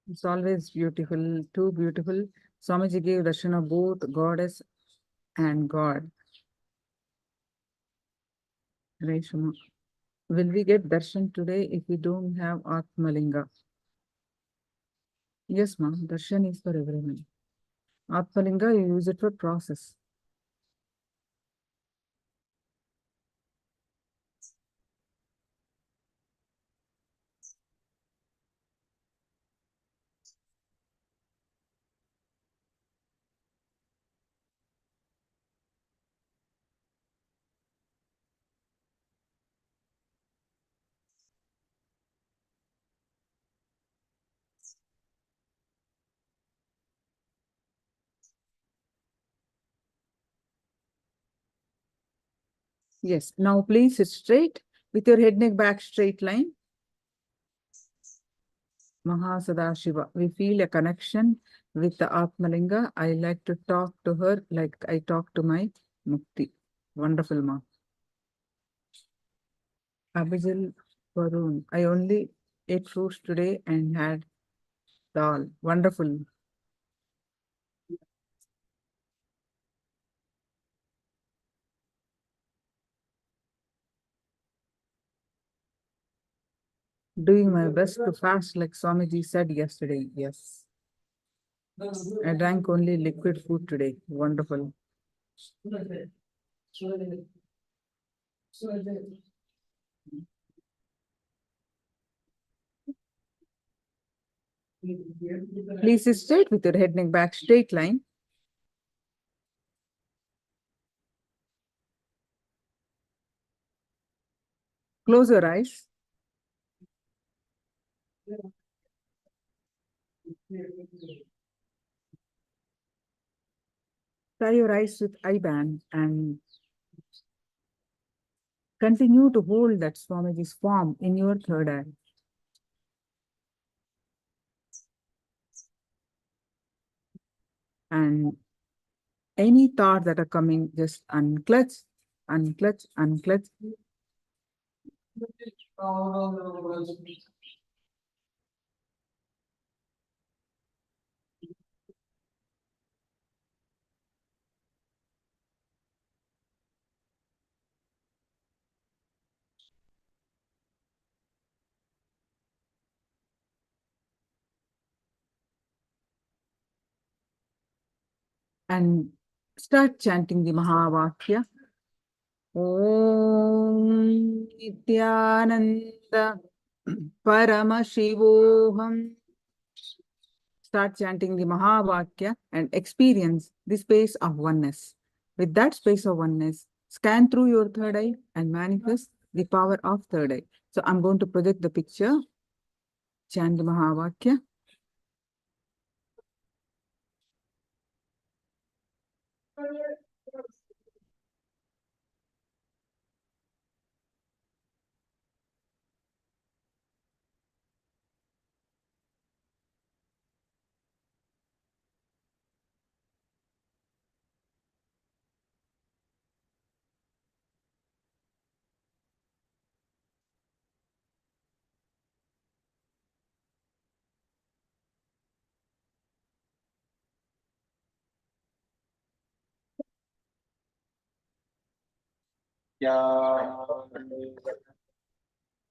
It's always beautiful, too beautiful. Swamiji gave darshan of both goddess and God. Reshama. Will we get darshan today if we don't have Atmalinga? Yes, ma'am. Darshan is for everyone. Atmalinga, you use it for process. Yes. Now please sit straight with your head, neck, back straight line. Mahasadashiva. We feel a connection with the Atmalinga. I like to talk to her like I talk to my Mukti. Wonderful, ma. Abhijal Varun. I only ate fruits today and had dal. Wonderful. Doing my best to fast like Swamiji said yesterday. Yes. I drank only liquid food today. Wonderful. Please sit straight with your head, neck, back straight line. Close your eyes. Tie your eyes with eye band and continue to hold that Swamiji's form in your third eye. And any thought that are coming, just unclutch, unclutch, unclutch. And start chanting the Mahavakya. Om Nityananda Paramashivoham. Start chanting the Mahavakya and experience the space of oneness. With that space of oneness, scan through your third eye and manifest the power of third eye. So I'm going to project the picture. Chant the Mahavakya.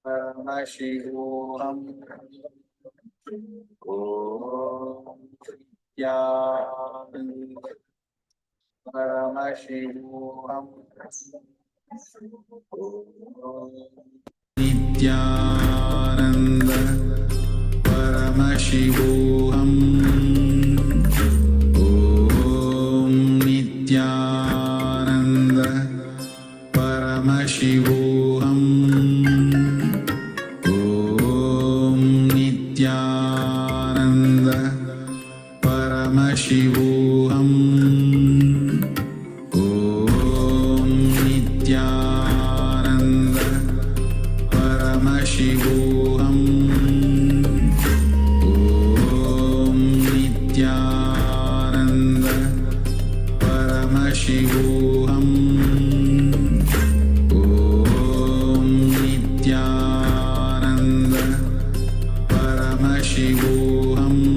Paramashivoham Paramashivoham Nityananda Paramashivoham Om Nityananda Paramashivoham Om Nityananda Paramashivoham Om Nityananda Paramashivoham Om Nityananda Paramashivoham Om Nityananda Paramashivoham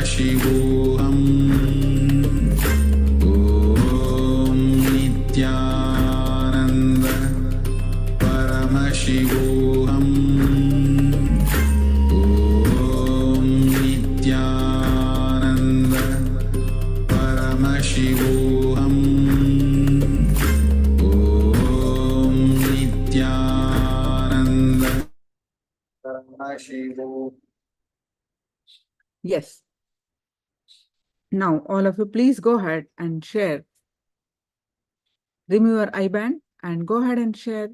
Paramashivoham Om Nityananda Paramashivoham Om Nityananda Paramashivoham Om Nityananda Paramashivoham. Yes. Now, all of you, please go ahead and share. Remove your I-band and go ahead and share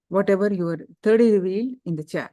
whatever your 30 revealed in the chat.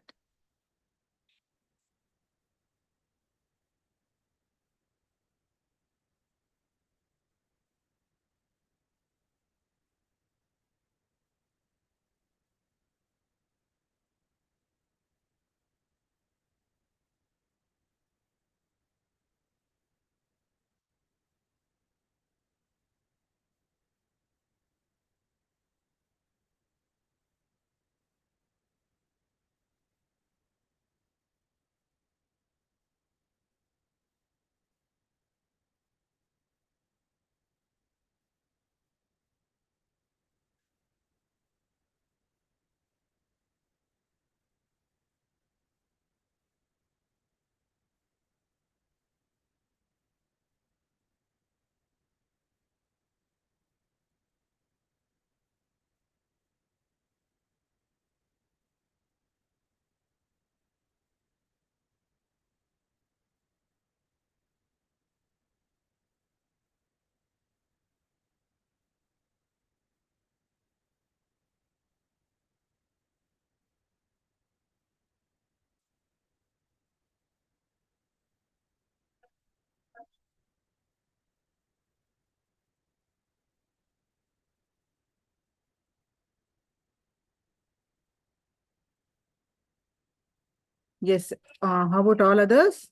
Yes. How about all others?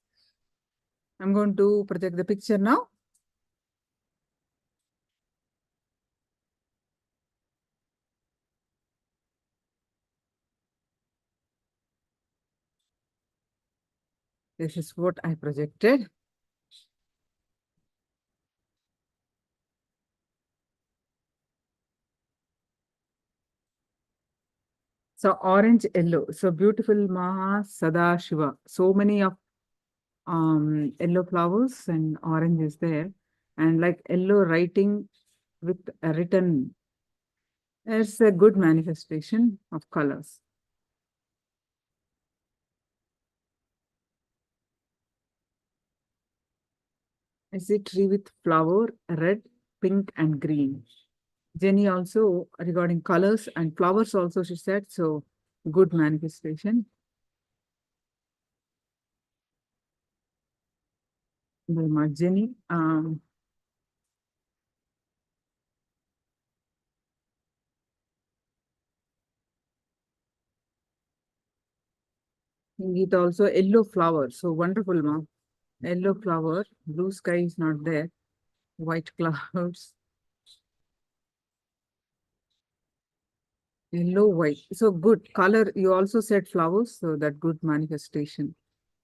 I'm going to project the picture now. This is what I projected. So orange, yellow. So beautiful Maha Sada Shiva. So many of yellow flowers and orange is there. And like yellow writing with a written. It's a good manifestation of colors. I see tree with flower, red, pink, and green. Jenny also regarding colors and flowers also she said, so good manifestation. Very much, Jenny. It also yellow flower, so wonderful, ma. Yellow flower, blue sky is not there, white clouds, yellow, white. So good color. You also said flowers, so that good manifestation,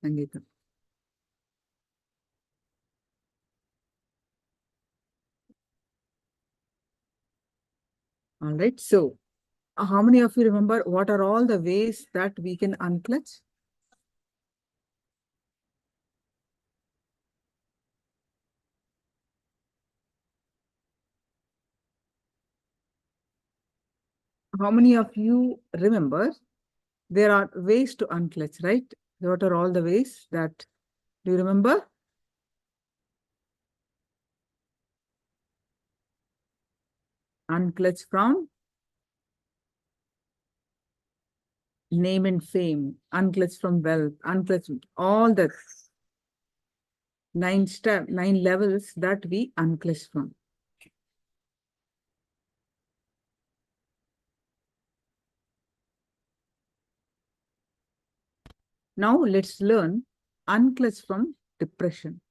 Sangeeta. All right. So, how many of you remember what are all the ways that we can unclutch? How many of you remember there are ways to unclutch, right? What are all the ways that, do you remember? Unclutch from name and fame, unclutch from wealth, unclutch all the 9 levels that we unclutch from. Now let's learn unclutch from depression.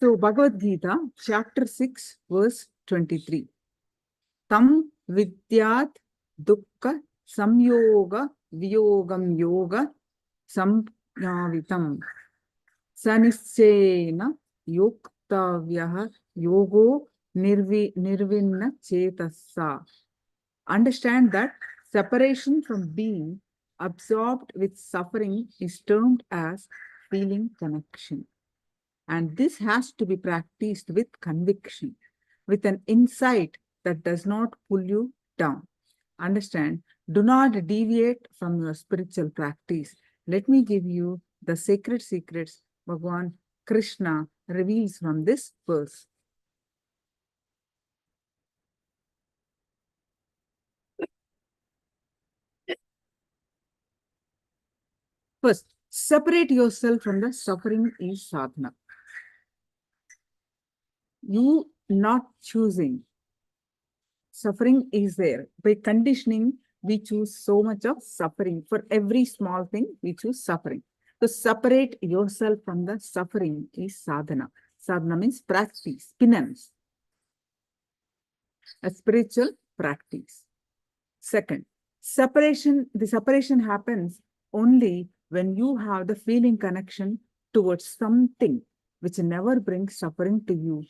So, Bhagavad Gita, chapter 6, verse 23. Tam vidyat dukkha samyoga viyogam yoga samyavitam sanischena yoktavyaha yogo nirvinna chetasa. Understand that separation from being absorbed with suffering is termed as feeling connection. And this has to be practiced with conviction, with an insight that does not pull you down. Understand, do not deviate from your spiritual practice. Let me give you the sacred secrets Bhagavan Krishna reveals from this verse. First, separate yourself from the suffering is sadhana. You not choosing. Suffering is there. By conditioning, we choose so much of suffering. For every small thing, we choose suffering. To separate yourself from the suffering is sadhana. Sadhana means practice, penance, a spiritual practice. Second, the separation happens only when you have the feeling connection towards something which never brings suffering to you,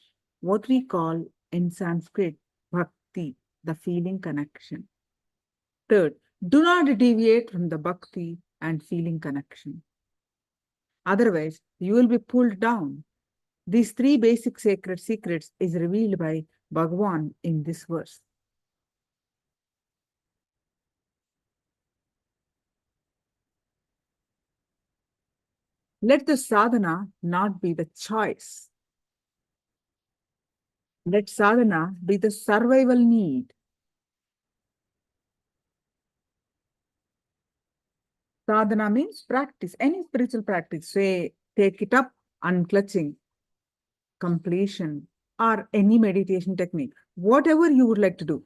what we call in Sanskrit, bhakti, the feeling connection. Third, do not deviate from the bhakti and feeling connection. Otherwise, you will be pulled down. These three basic sacred secrets is revealed by Bhagavan in this verse. Let the sadhana not be the choice. Let sadhana be the survival need. Sadhana means practice, any spiritual practice. Say, take it up, unclutching, completion, or any meditation technique. Whatever you would like to do,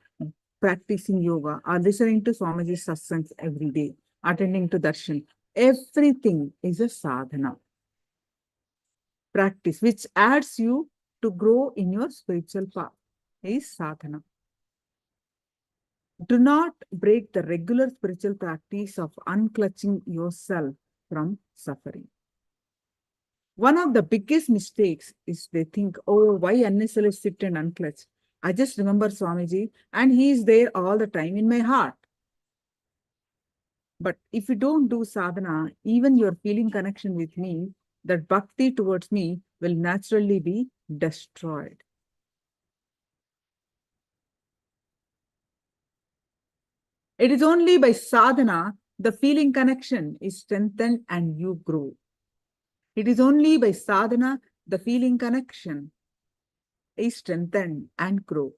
practicing yoga or listening to Swamiji's satsangs every day, attending to darshan, everything is a sadhana. Practice which adds you to grow in your spiritual path is sadhana. Do not break the regular spiritual practice of unclutching yourself from suffering. One of the biggest mistakes is they think, oh, why unnecessarily sit and unclutch? I just remember Swamiji and he is there all the time in my heart. But if you don't do sadhana, even your feeling connection with me, that bhakti towards me will naturally be destroyed. It is only by sadhana the feeling connection is strengthened and you grow. It is only by sadhana the feeling connection is strengthened and grow.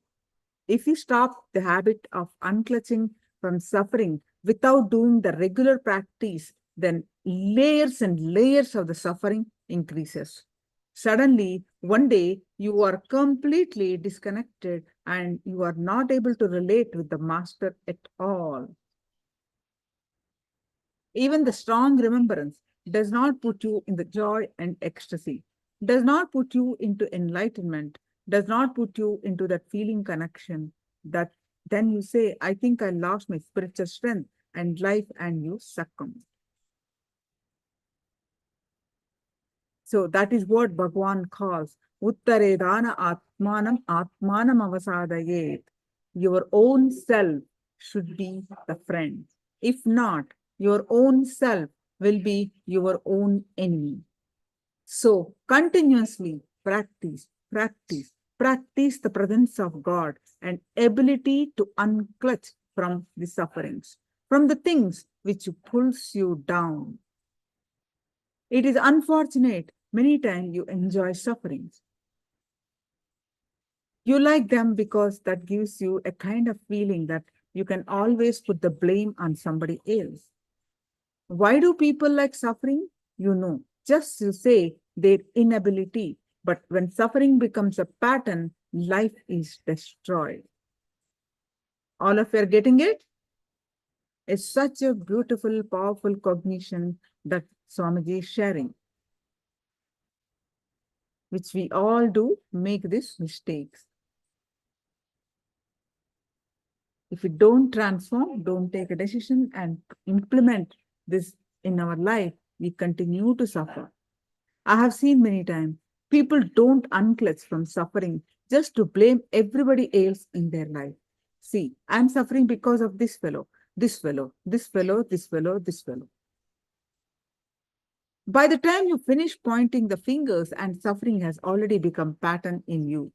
If you stop the habit of unclutching from suffering without doing the regular practice, then layers and layers of the suffering increases. Suddenly, one day, you are completely disconnected and you are not able to relate with the master at all. Even the strong remembrance does not put you in the joy and ecstasy, does not put you into enlightenment, does not put you into that feeling connection that then you say, I think I lost my spiritual strength and life, and you succumb. So that is what Bhagavan calls Uttaredana Atmanam Atmanam Avasadayet. Your own self should be the friend. If not, your own self will be your own enemy. So continuously practice the presence of God and ability to unclutch from the sufferings, from the things which pulls you down. It is unfortunate, many times you enjoy sufferings. You like them because that gives you a kind of feeling that you can always put the blame on somebody else. Why do people like suffering? You know, just to say their inability. But when suffering becomes a pattern, life is destroyed. All of you are getting it? It's such a beautiful, powerful cognition that Swamiji is sharing. which we all do, make these mistakes. If we don't transform, don't take a decision and implement this in our life, we continue to suffer. I have seen many times people don't unclutch from suffering just to blame everybody else in their life. See, I'm suffering because of this fellow, this fellow, this fellow, this fellow, this fellow. By the time you finish pointing the fingers and suffering has already become pattern in you.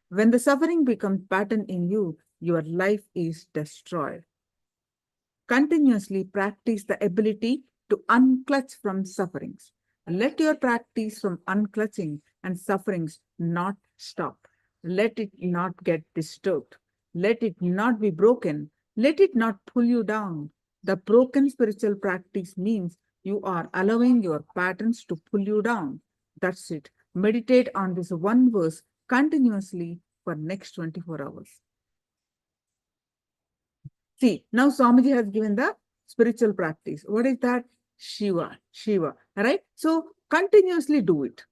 When the suffering becomes pattern in you, your life is destroyed. Continuously practice the ability to unclutch from sufferings. Let your practice from unclutching and sufferings not stop. Let it not get disturbed. Let it not be broken. Let it not pull you down. The broken spiritual practice means you are allowing your patterns to pull you down. That's it. Meditate on this one verse continuously for next 24 hours. See, now Swamiji has given the spiritual practice. What is that? Shiva, Shiva, right? So continuously do it.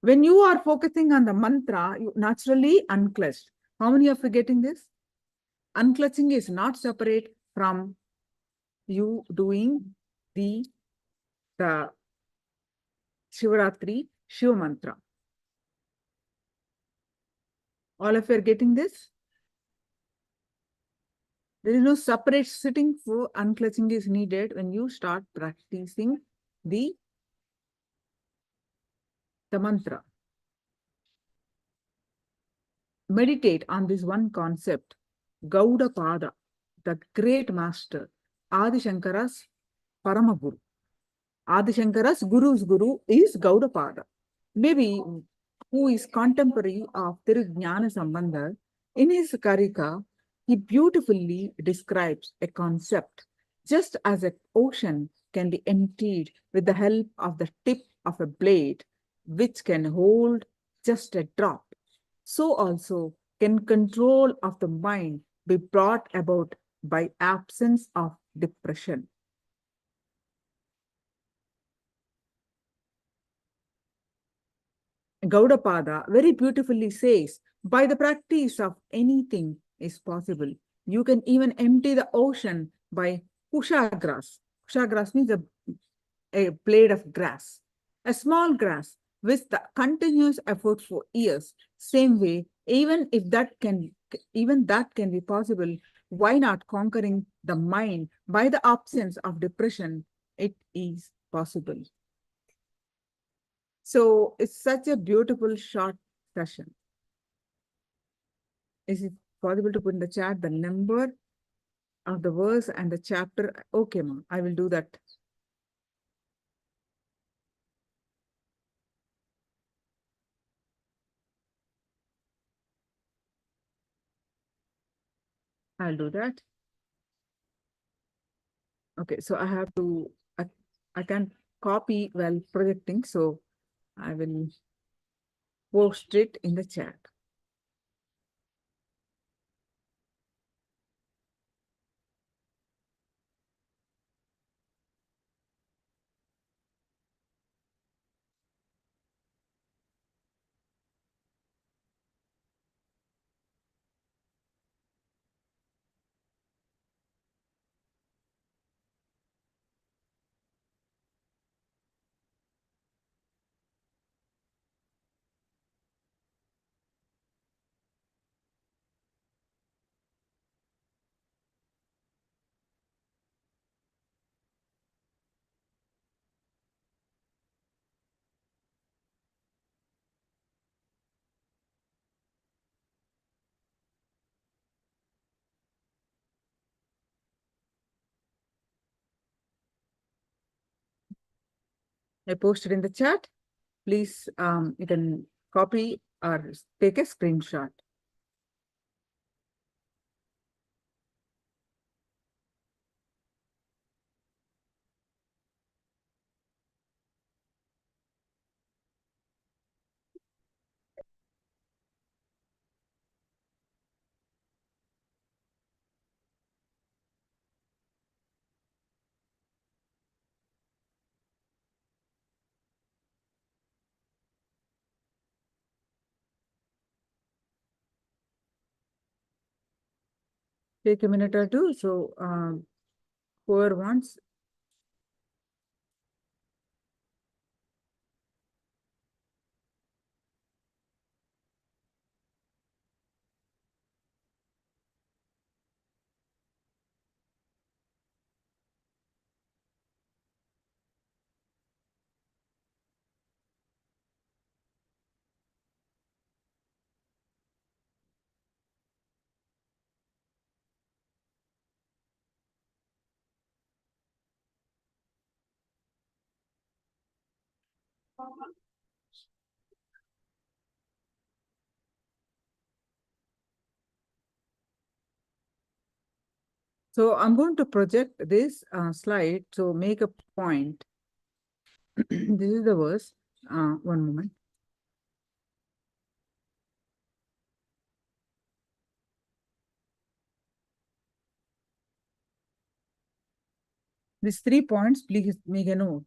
When you are focusing on the mantra, you naturally unclutch. How many are forgetting this? Unclutching is not separate from you doing the Shivaratri Shiva mantra. All of you are getting this? There is no separate sitting for unclutching is needed when you start practicing the mantra. Meditate on this one concept. Gaudapada, the great master, Adi Shankara's Paramaguru. Adi Shankara's Guru's Guru is Gaudapada. Maybe who is contemporary of Tirujnana Sambandha, in his Karika, he beautifully describes a concept. Just as an ocean can be emptied with the help of the tip of a blade, which can hold just a drop, so also can control of the mind be brought about by absence of depression. Gaudapada very beautifully says, by the practice of anything is possible. You can even empty the ocean by kusha grass. Kusha grass means a blade of grass, a small grass with the continuous effort for years. Same way, even that can be possible, why not conquering the mind by the absence of depression? It is possible. So it's such a beautiful short session. Is it possible to put in the chat the number of the verse and the chapter? Okay, ma, I will do that. I'll do that. Okay, so I have to, I can't copy while projecting, so I will post it in the chat. I posted in the chat. Please, you can copy or take a screenshot. take a minute or two. So, whoever wants. So I'm going to project this slide to make a point. This is the verse. One moment. These 3 points, please make a note.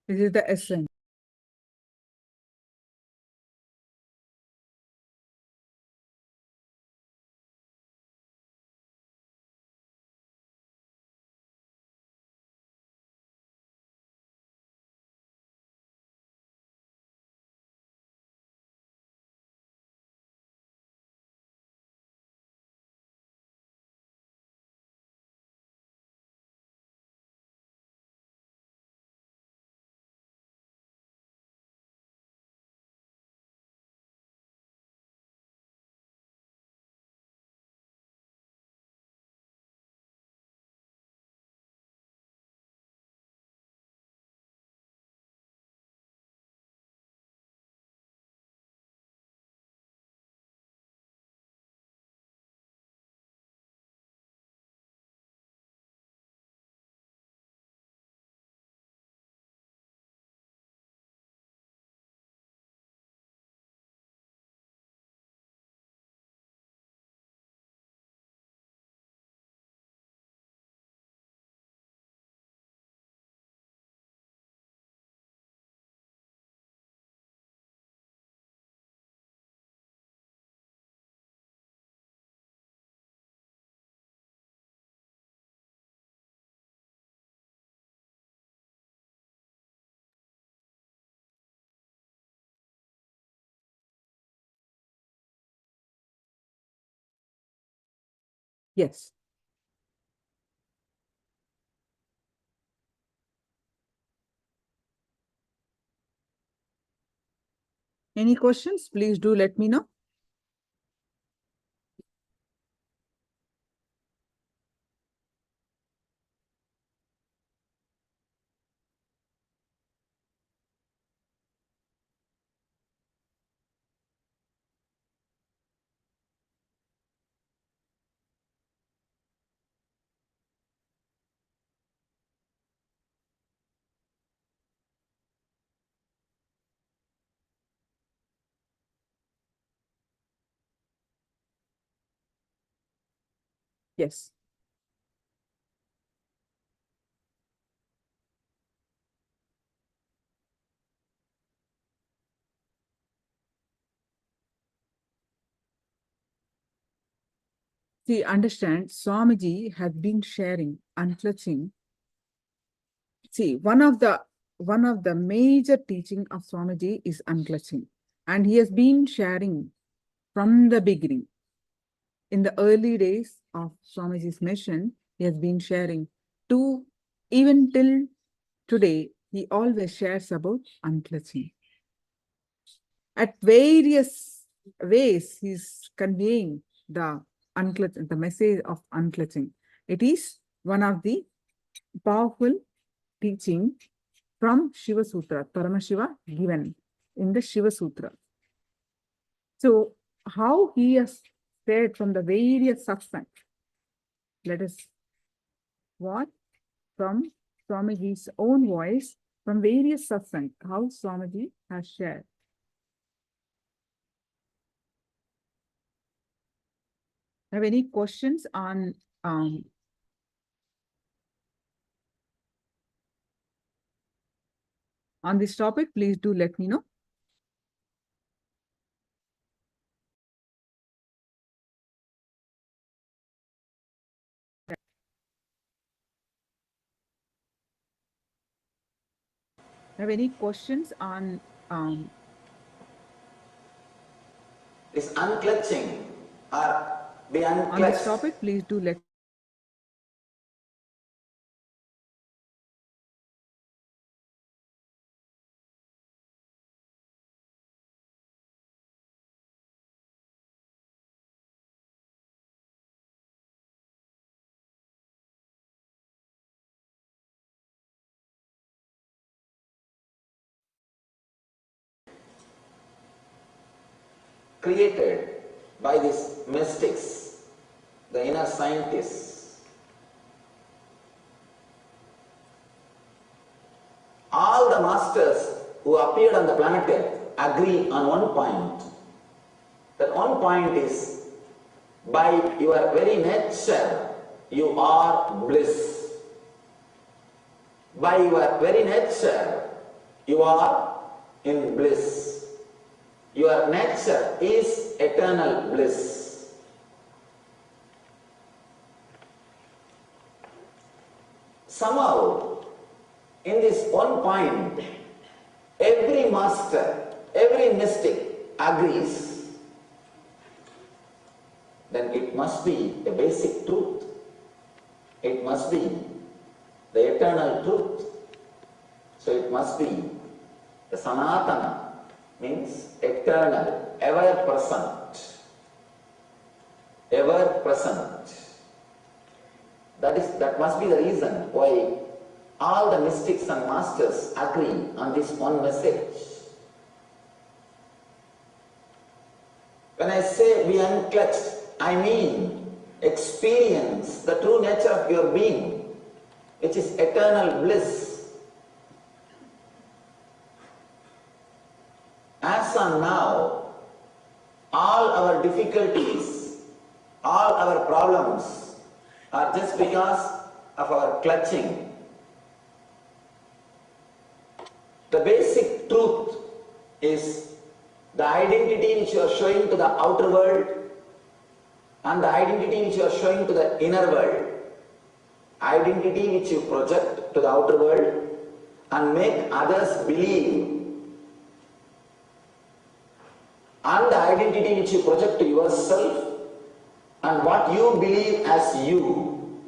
This is the essence. Yes. Any questions? Please do let me know. Yes. See, understand, Swamiji has been sharing, unclutching. See, one of the major teaching of Swamiji is unclutching. And he has been sharing from the beginning. In the early days of Swamiji's mission, he has been sharing to, even till today, he always shares about unclutching. At various ways, he's conveying the the message of unclutching. It is one of the powerful teaching from Shiva Sutra, Paramashiva given in the Shiva Sutra. So, how he has said from the various satsangs, let us watch from Swamiji's own voice, from various satsangs, how Swamiji has shared. Have any questions on this topic? Please do let me know. Have any questions on This unclutching or be on this unclutched. topic? Please do let Created by these mystics, the inner scientists. All the masters who appeared on the planet Earth agree on one point. That one point is, by your very nature, you are bliss. By your very nature, you are in bliss. Your nature is eternal bliss. Somehow, in this one point, every master, every mystic agrees. Then it must be a basic truth. It must be the eternal truth. So it must be the Sanatana, means eternal, ever present. Ever present. That must be the reason why all the mystics and masters agree on this one message. When I say be unclutched, I mean experience the true nature of your being, which is eternal bliss. As on now, all our difficulties, all our problems are just because of our clutching. The basic truth is the identity which you are showing to the outer world and the identity which you are showing to the inner world. Identity which you project to the outer world and make others believe, and the identity which you project to yourself and what you believe as you.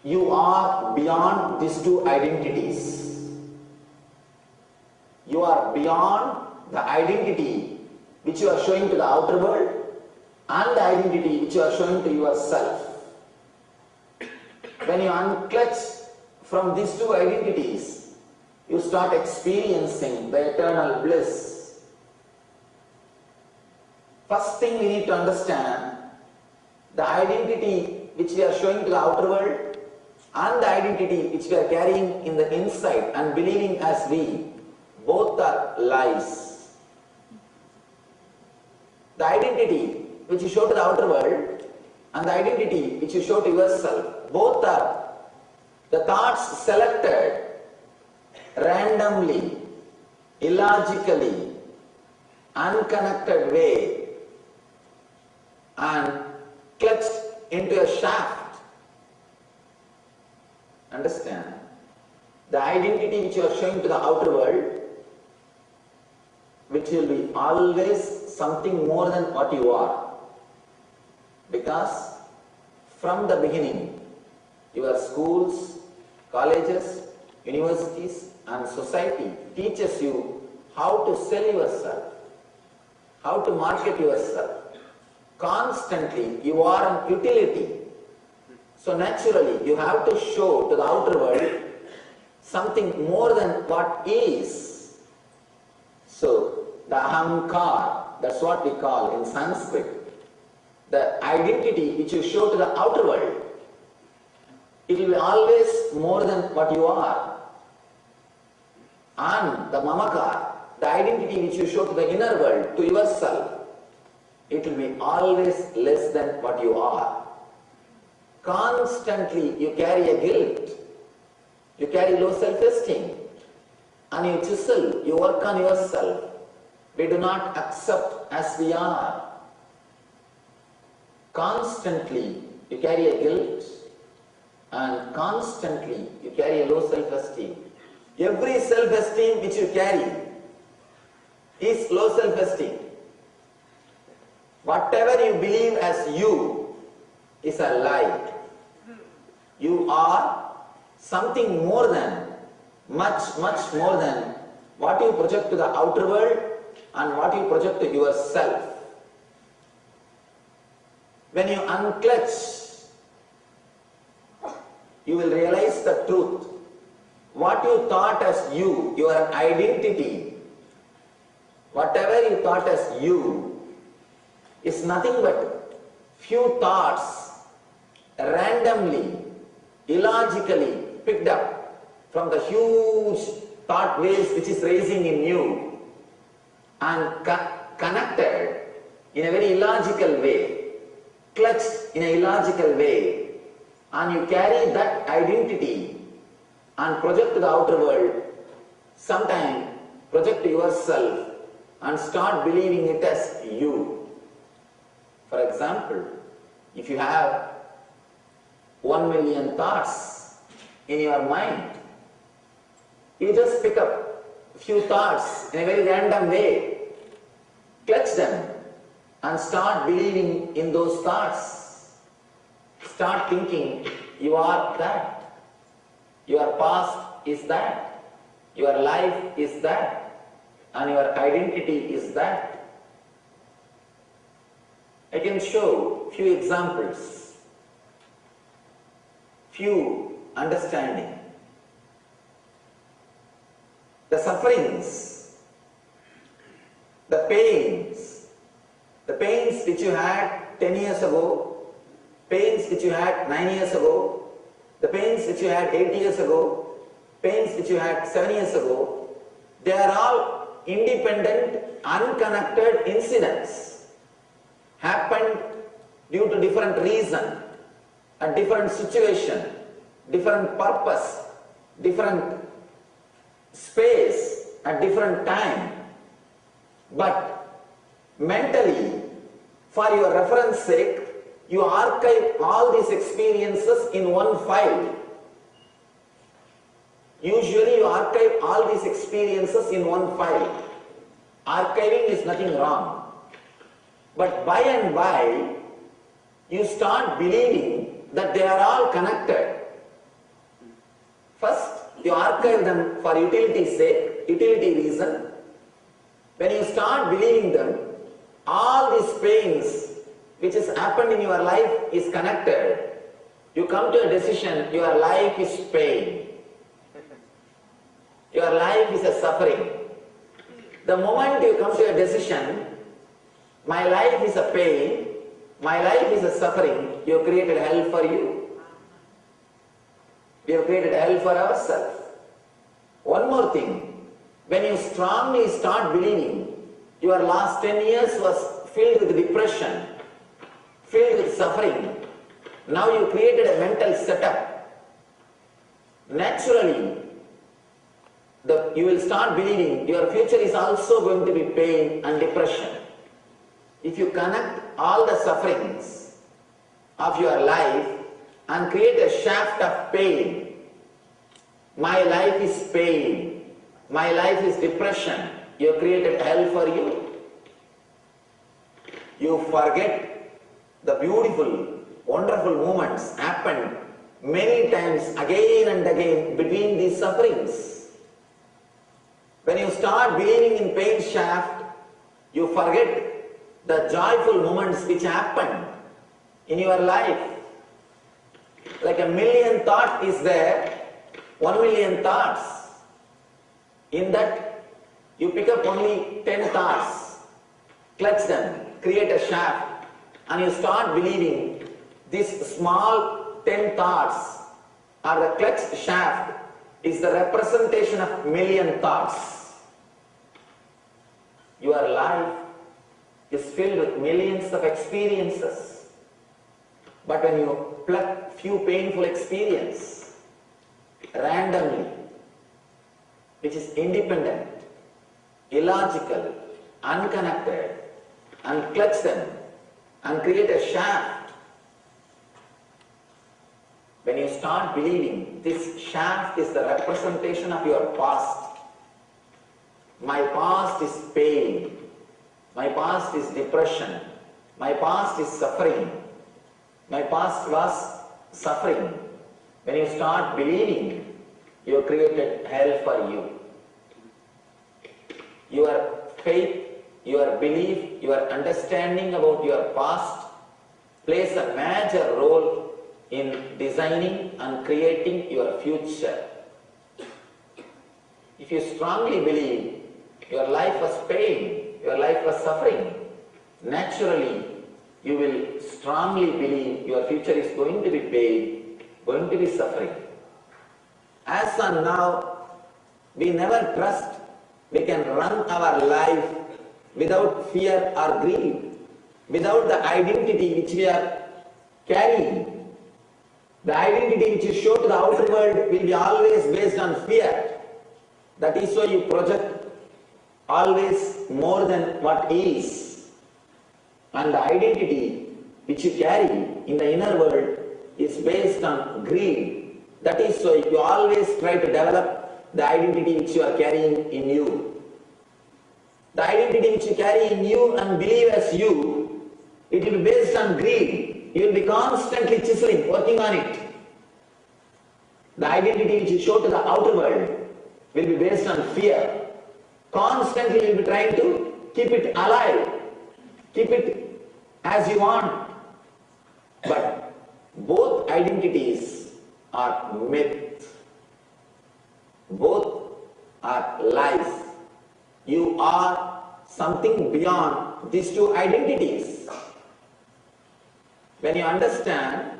You are beyond these two identities. You are beyond the identity which you are showing to the outer world and the identity which you are showing to yourself. When you unclutch from these two identities, you start experiencing the eternal bliss. First thing we need to understand, the identity which we are showing to the outer world and the identity which we are carrying in the inside and believing as we, both are lies. The identity which you show to the outer world and the identity which you show to yourself, both are the thoughts selected randomly, illogically, unconnected way and clutched into a shaft. Understand? The identity which you are showing to the outer world, which will be always something more than what you are. Because from the beginning, your schools, colleges, universities and society teaches you how to sell yourself, how to market yourself. Constantly you are an utility. So naturally you have to show to the outer world something more than what is. So the ahamkar, that's what we call in Sanskrit, the identity which you show to the outer world, it will be always more than what you are. And the mamakar, the identity which you show to the inner world, to yourself, it will be always less than what you are. Constantly you carry a guilt, you carry low self-esteem, and you chisel, you work on yourself. We do not accept as we are. Constantly you carry a guilt and constantly you carry a low self-esteem. Every self-esteem which you carry is low self-esteem. Whatever you believe as you is a lie. You are something more than, much more than what you project to the outer world and what you project to yourself. When you unclutch, you will realize the truth. What you thought as you, your identity, whatever you thought as you, is nothing but few thoughts randomly, illogically picked up from the huge thought waves which is raising in you and connected in a very illogical way, clutched in a illogical way, and you carry that identity and project to the outer world, sometime project to yourself and start believing it as you. For example, if you have 1 million thoughts in your mind, you just pick up a few thoughts in a very random way, clutch them and start believing in those thoughts. Start thinking you are that. Your past is that, your life is that, and your identity is that. I can show few examples, few understanding. The sufferings, the pains which you had 10 years ago, pains which you had 9 years ago, the pains which you had 8 years ago, pains which you had 7 years ago, they are all independent, unconnected incidents, happened due to different reason, a different situation, different purpose, different space, at different time. But mentally, for your reference sake, you archive all these experiences in one file. Usually you archive all these experiences in one file. Archiving is nothing wrong. But by and by, you start believing that they are all connected. First, you archive them for utility's sake, utility reason. When you start believing them, all these pains which has happened in your life is connected. You come to a decision, your life is pain. Your life is a suffering. The moment you come to a decision, my life is a pain, my life is a suffering, you have created hell for you. We have created hell for ourselves. One more thing, when you strongly start believing your last 10 years was filled with depression, filled with suffering, now you created a mental setup. Naturally, you will start believing your future is also going to be pain and depression. If you connect all the sufferings of your life and create a shaft of pain, my life is pain, my life is depression, you have created hell for you. You forget the beautiful, wonderful moments happened many times again and again between these sufferings. When you start believing in pain shaft, you forget the joyful moments which happened in your life. Like a million thought is there, 1 million thoughts. In that, you pick up only 10 thoughts, clutch them, create a shaft, and you start believing these small 10 thoughts or the clutched shaft is the representation of million thoughts. Your life is filled with millions of experiences. But when you pluck few painful experiences randomly, which is independent, illogical, unconnected, and clutch them and create a shaft, when you start believing this shaft is the representation of your past, my past is pain, my past is depression, my past is suffering, my past was suffering. When you start believing, you have created hell for you. Your faith, your belief, your understanding about your past plays a major role in designing and creating your future. If you strongly believe your life was pain, your life was suffering, naturally you will strongly believe your future is going to be pain, going to be suffering. As on now, we never trust we can run our life without fear or greed, without the identity which we are carrying. The identity which you show to the outer world will be always based on fear. That is why you project always more than what is. And the identity which you carry in the inner world is based on greed. That is why you always try to develop the identity which you are carrying in you. The identity which you carry in you and believe as you, it will be based on greed. You will be constantly chiseling, working on it. The identity which you show to the outer world will be based on fear. Constantly you will be trying to keep it alive, keep it as you want. But both identities are myth. Both are lies. You are something beyond these two identities. When you understand,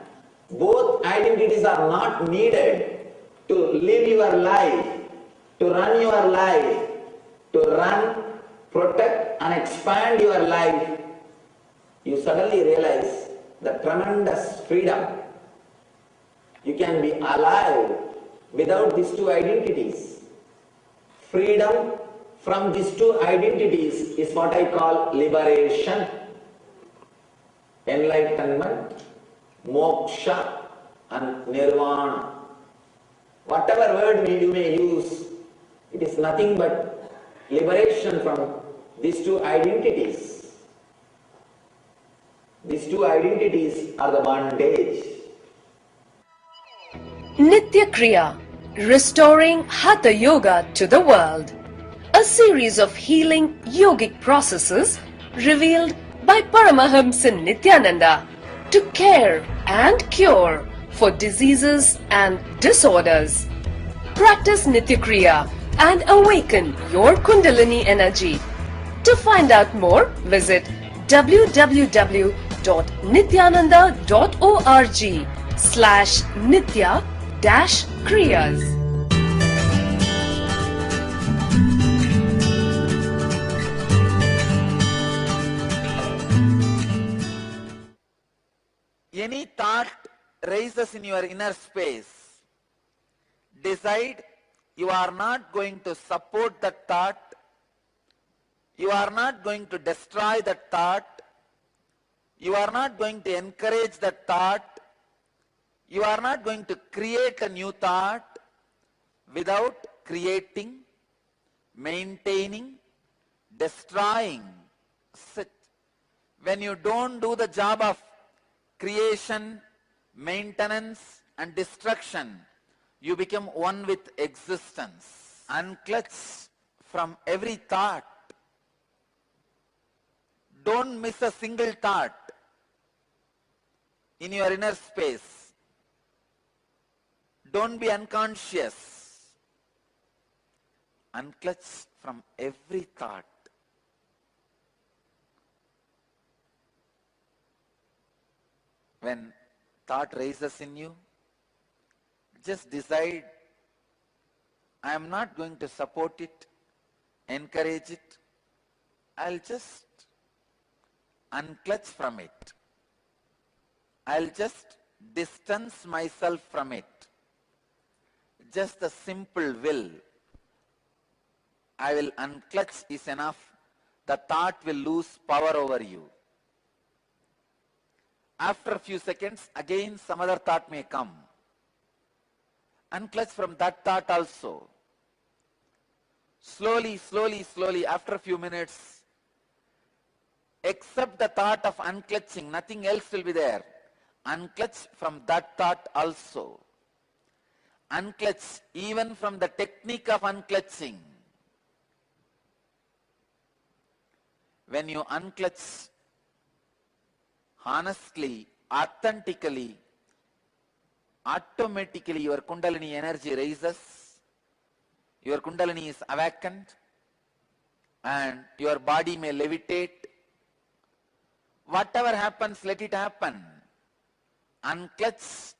both identities are not needed to live your life, to run your life, to run, protect and expand your life, you suddenly realize the tremendous freedom. You can be alive without these two identities. Freedom from these two identities is what I call liberation, enlightenment, moksha and nirvana. Whatever word you may use, it is nothing but liberation from these two identities. These two identities are the bondage. Nitya Kriya, restoring Hatha Yoga to the world. A series of healing yogic processes revealed by Paramahamsa Nithyananda to care and cure for diseases and disorders. Practice Nitya Kriya and awaken your Kundalini energy. To find out more, visit www.nithyananda.org/nitya-kriyas. Any thought rises in your inner space, decide you are not going to support that thought, you are not going to destroy that thought, you are not going to encourage that thought, you are not going to create a new thought without creating, maintaining, destroying. Sit. When you don't do the job of creation, maintenance and destruction, you become one with existence. Unclutch from every thought. Don't miss a single thought in your inner space. Don't be unconscious. Unclutch from every thought. When thought rises in you, just decide, I am not going to support it, encourage it. I'll just unclutch from it. I'll just distance myself from it. Just a simple will. I will unclutch is enough. The thought will lose power over you. After a few seconds, again some other thought may come. Unclutch from that thought also. Slowly, slowly, slowly, after a few minutes, except the thought of unclutching, nothing else will be there. Unclutch from that thought also. Unclutch even from the technique of unclutching. When you unclutch honestly, authentically, automatically your Kundalini energy raises, your Kundalini is awakened, and your body may levitate. Whatever happens, let it happen. Unclutch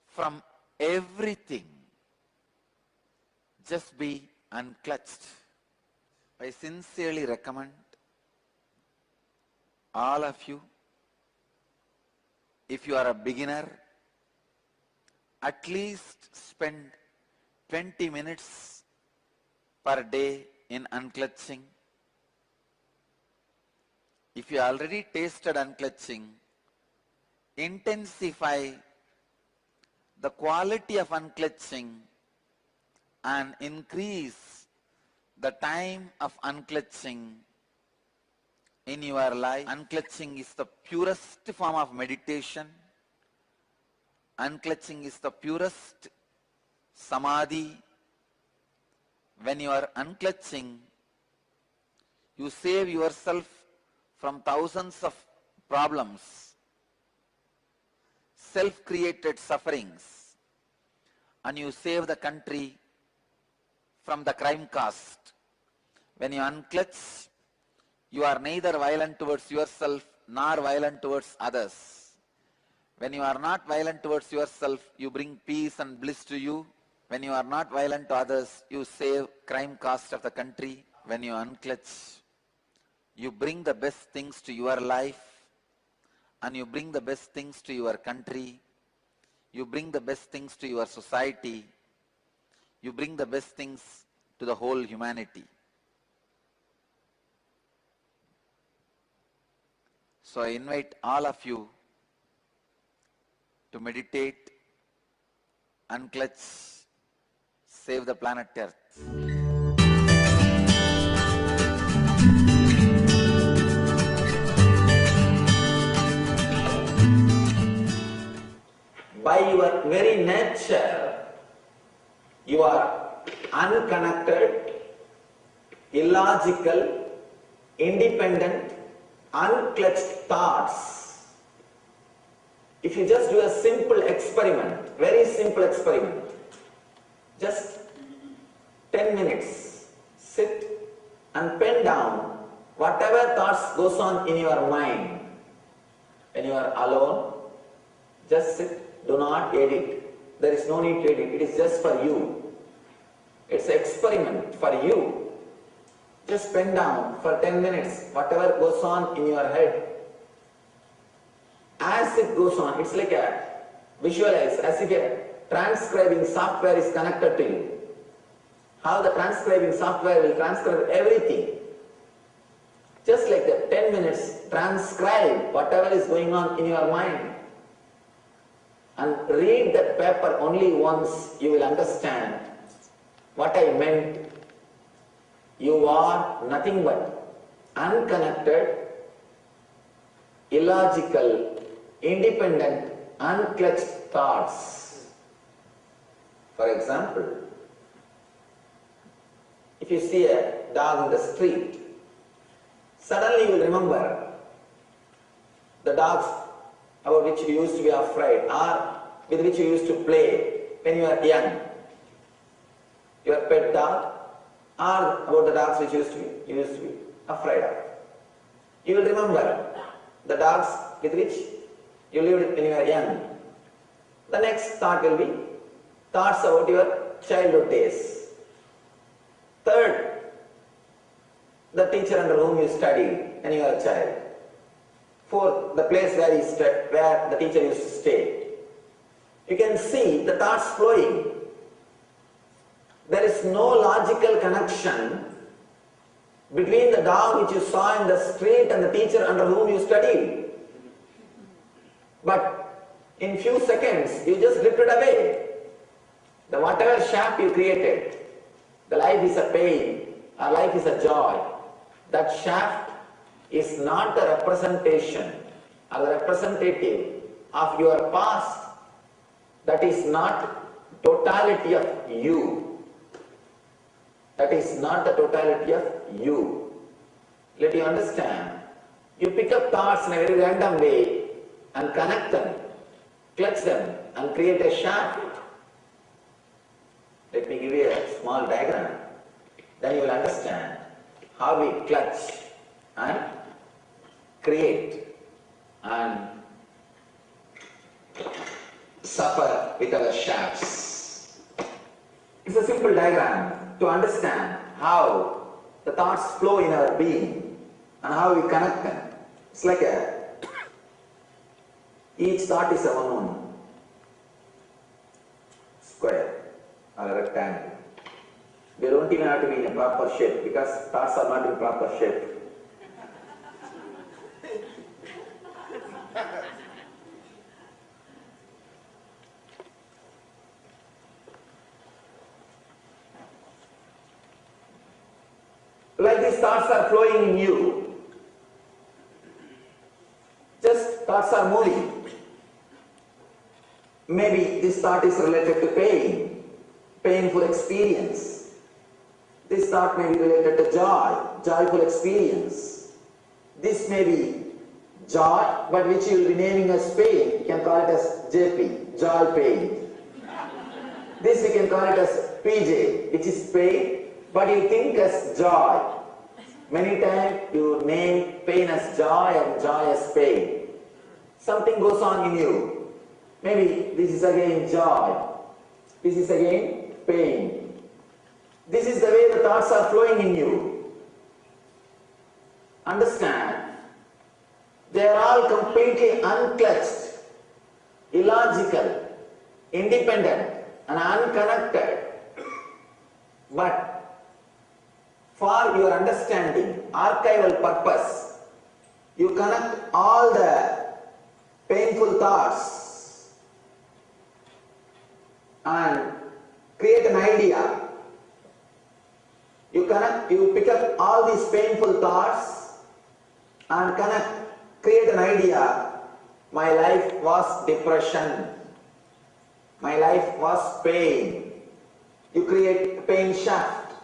from everything. Just be unclutched. I sincerely recommend all of you, if you are a beginner, at least spend 20 minutes per day in unclutching. If you already tasted unclutching, intensify the quality of unclutching and increase the time of unclutching in your life. Unclutching is the purest form of meditation. Unclutching is the purest samadhi. When you are unclutching, you save yourself from thousands of problems, self-created sufferings, and you save the country from the crime caste. When you unclutch, you are neither violent towards yourself nor violent towards others. When you are not violent towards yourself, you bring peace and bliss to you. When you are not violent to others, you save crime caste of the country. When you unclutch, you bring the best things to your life, and you bring the best things to your country. You bring the best things to your society. You bring the best things to the whole humanity. So I invite all of you to meditate, unclutch, save the planet Earth. By your very nature, you are unconnected, illogical, independent, unclutched thoughts. If you just do a simple experiment, very simple experiment, just 10 minutes, sit and pen down whatever thoughts goes on in your mind. When you are alone, just sit, do not edit. There is no need to edit, it is just for you. It's an experiment for you. Just pen down for 10 minutes whatever goes on in your head. As it goes on, it's like a visualize, as if a transcribing software is connected to you. How the transcribing software will transcribe everything. Just like that, 10 minutes, transcribe whatever is going on in your mind. And read that paper only once, you will understand what I meant. You are nothing but unconnected, illogical, independent, unclutched thoughts. For example, if you see a dog in the street, suddenly you will remember the dogs about which you used to be afraid or with which you used to play when you were young. Your pet dog, or about the dogs which you used to be afraid of. You will remember the dogs with which you lived when you were young. The next thought will be thoughts about your childhood days. Third, the teacher under whom you studied when you were a child. Fourth, the place where the teacher used to stay. You can see the thoughts flowing. There is no logical connection between the dog which you saw in the street and the teacher under whom you studied. But In few seconds, you just drifted away. The whatever shaft you created, the life is a pain, or life is a joy. That shaft is not the representation or the representative of your past. That is not totality of you. That is not the totality of you. Let you understand. You pick up thoughts in a very random way and connect them, clutch them and create a shaft. Let me give you a small diagram. Then you will understand how we clutch and create and suffer with our shafts. It's a simple diagram to understand how the thoughts flow in our being and how we connect them. It's like each thought is a one square or a rectangle. They don't even have to be in a proper shape because thoughts are not in proper shape. Like these thoughts are flowing in you. Just thoughts are moving. Maybe this thought is related to pain, painful experience. This thought may be related to joy, joyful experience. This may be joy, but which you will be naming as pain. You can call it as JP, joy pain. This we can call it as PJ, which is pain, but you think as joy. Many times you name pain as joy and joy as pain. Something goes on in you. Maybe this is again joy. This is again pain. This is the way the thoughts are flowing in you. Understand, they are all completely unclutched, illogical, independent and unconnected. But for your understanding, archival purpose, you connect all the painful thoughts and create an idea. You pick up all these painful thoughts and create an idea. My life was depression. My life was pain. You create pain shaft.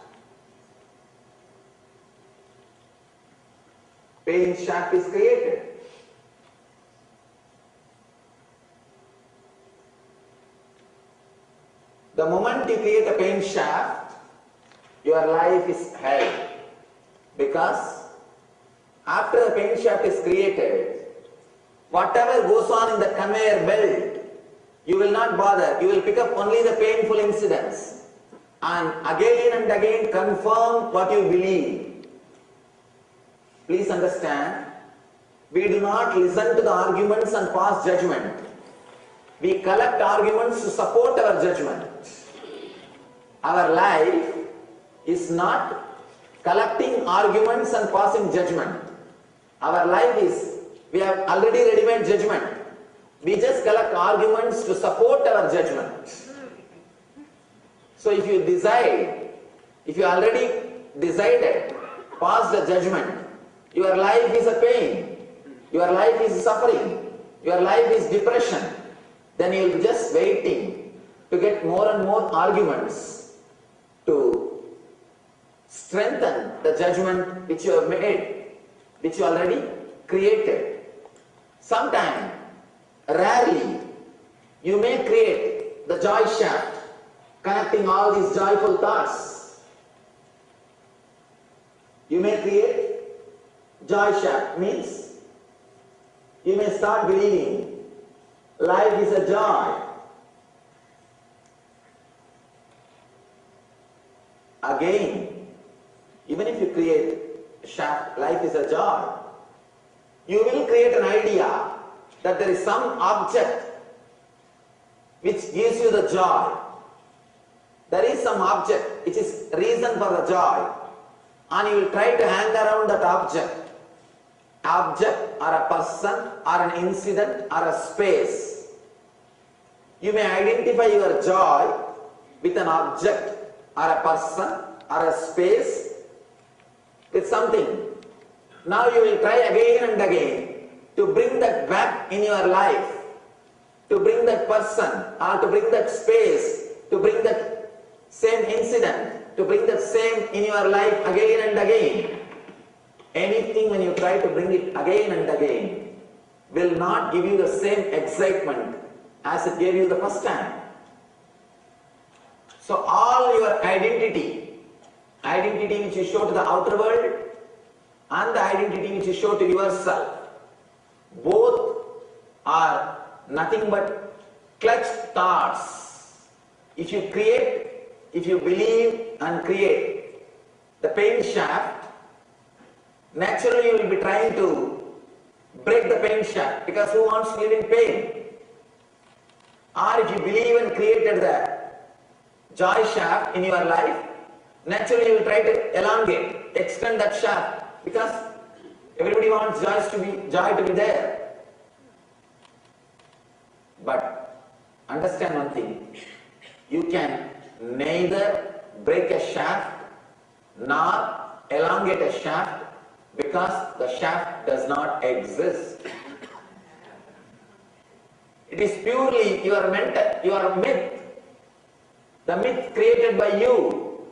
Pain shaft is created. The moment you create a pain shaft, your life is hell. Because after the pain shaft is created, whatever goes on in the conveyor belt, you will not bother. You will pick up only the painful incidents and again confirm what you believe. Please understand, we do not listen to the arguments and pass judgment. We collect arguments to support our judgment. Our life is not collecting arguments and passing judgment. Our life is, we have already ready-made judgment. We just collect arguments to support our judgment. So if you decide, if you already decided, pass the judgment, your life is a pain, your life is suffering, your life is depression, then you will be just waiting to get more and more arguments to strengthen the judgment which you have made, which you already created. Sometime, rarely, you may create the joy shaft, connecting all these joyful thoughts. You may create joy shaft, means you may start believing life is a joy. Again, even if you create shaft, life is a joy, you will create an idea that there is some object which gives you the joy. There is some object which is reason for the joy, and you will try to hang around that object or a person or an incident or a space. You may identify your joy with an object or a person or a space, with something. Now you will try again and again to bring that back in your life, to bring that person or to bring that space, to bring that same incident, to bring that same in your life again and again. Anything when you try to bring it again and again will not give you the same excitement as it gave you the first time. So all your identity which you show to the outer world and the identity which you show to yourself, both are nothing but clutched thoughts. If you create, if you believe and create the pain shaft, naturally you will be trying to break the pain shaft, because who wants to live in pain? Or if you believe and created the joy shaft in your life, naturally you will try to elongate, extend that shaft, because everybody wants joy to be there. But understand one thing, you can neither break a shaft nor elongate a shaft, because the shaft does not exist. It is purely your myth, the myth created by you.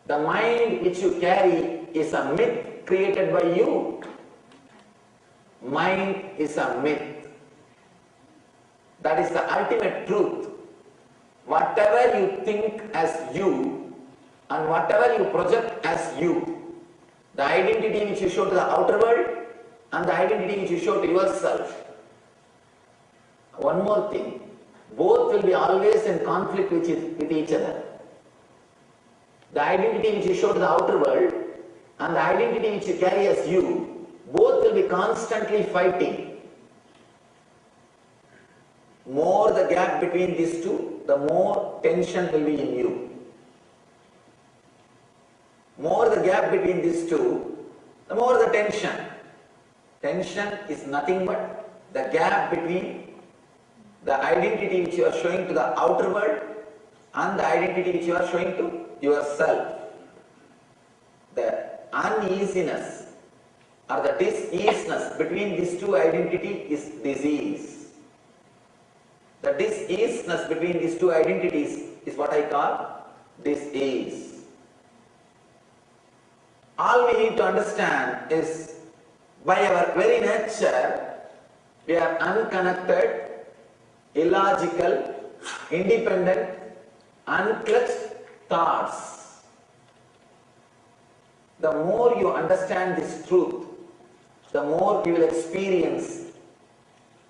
The mind which you carry is a myth created by you. Mind is a myth. That is the ultimate truth. Whatever you think as you and whatever you project as you, the identity which you show to the outer world and the identity which you show to yourself. One more thing, both will be always in conflict with each other. The identity which you show to the outer world and the identity which you carry as you, both will be constantly fighting. More the gap between these two, the more tension will be in you. More the gap between these two, the more the tension. Tension is nothing but the gap between the identity which you are showing to the outer world and the identity which you are showing to yourself. The uneasiness or the diseasiness between these two identities is disease. The diseasiness between these two identities is what I call disease. All we need to understand is, by our very nature, we are unconnected, illogical, independent, unclutched thoughts. The more you understand this truth, the more you will experience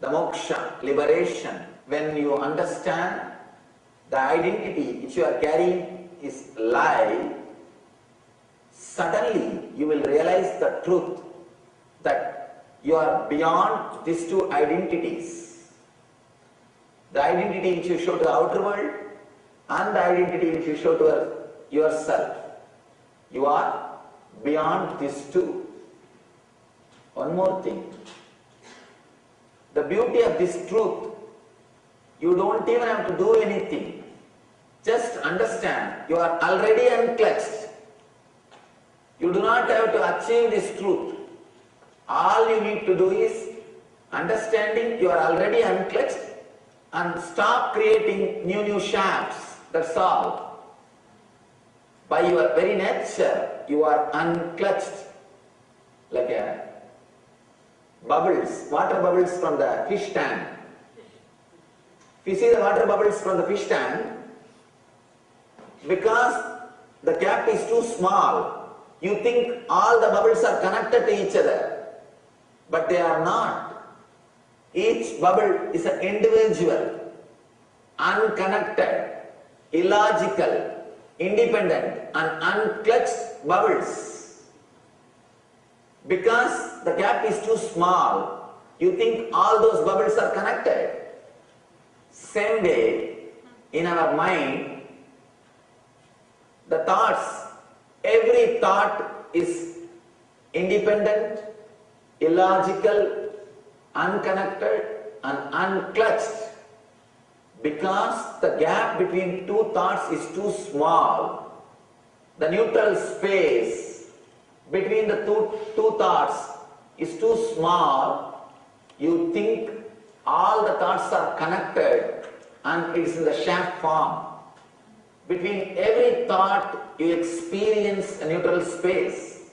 the moksha, liberation. When you understand the identity which you are carrying is lie, suddenly you will realize the truth that you are beyond these two identities. The identity which you show to the outer world and the identity which you show to yourself. You are beyond these two. One more thing. The beauty of this truth, you don't even have to do anything. Just understand, you are already unclutched. You do not have to achieve this truth. All you need to do is understanding you are already unclutched and stop creating new shafts. That's all. By your very nature, you are unclutched. Like bubbles, water bubbles from the fish tank. If you see the water bubbles from the fish tank, because the cap is too small, you think all the bubbles are connected to each other, but they are not. Each bubble is an individual, unconnected, illogical, independent and unclutched bubbles. Because the gap is too small, you think all those bubbles are connected. Same way, in our mind, the thoughts, every thought is independent, illogical, unconnected and unclutched. Because the gap between two thoughts is too small, the neutral space between the two thoughts is too small, you think all the thoughts are connected and it is in the shaft form. Between every thought, you experience a neutral space.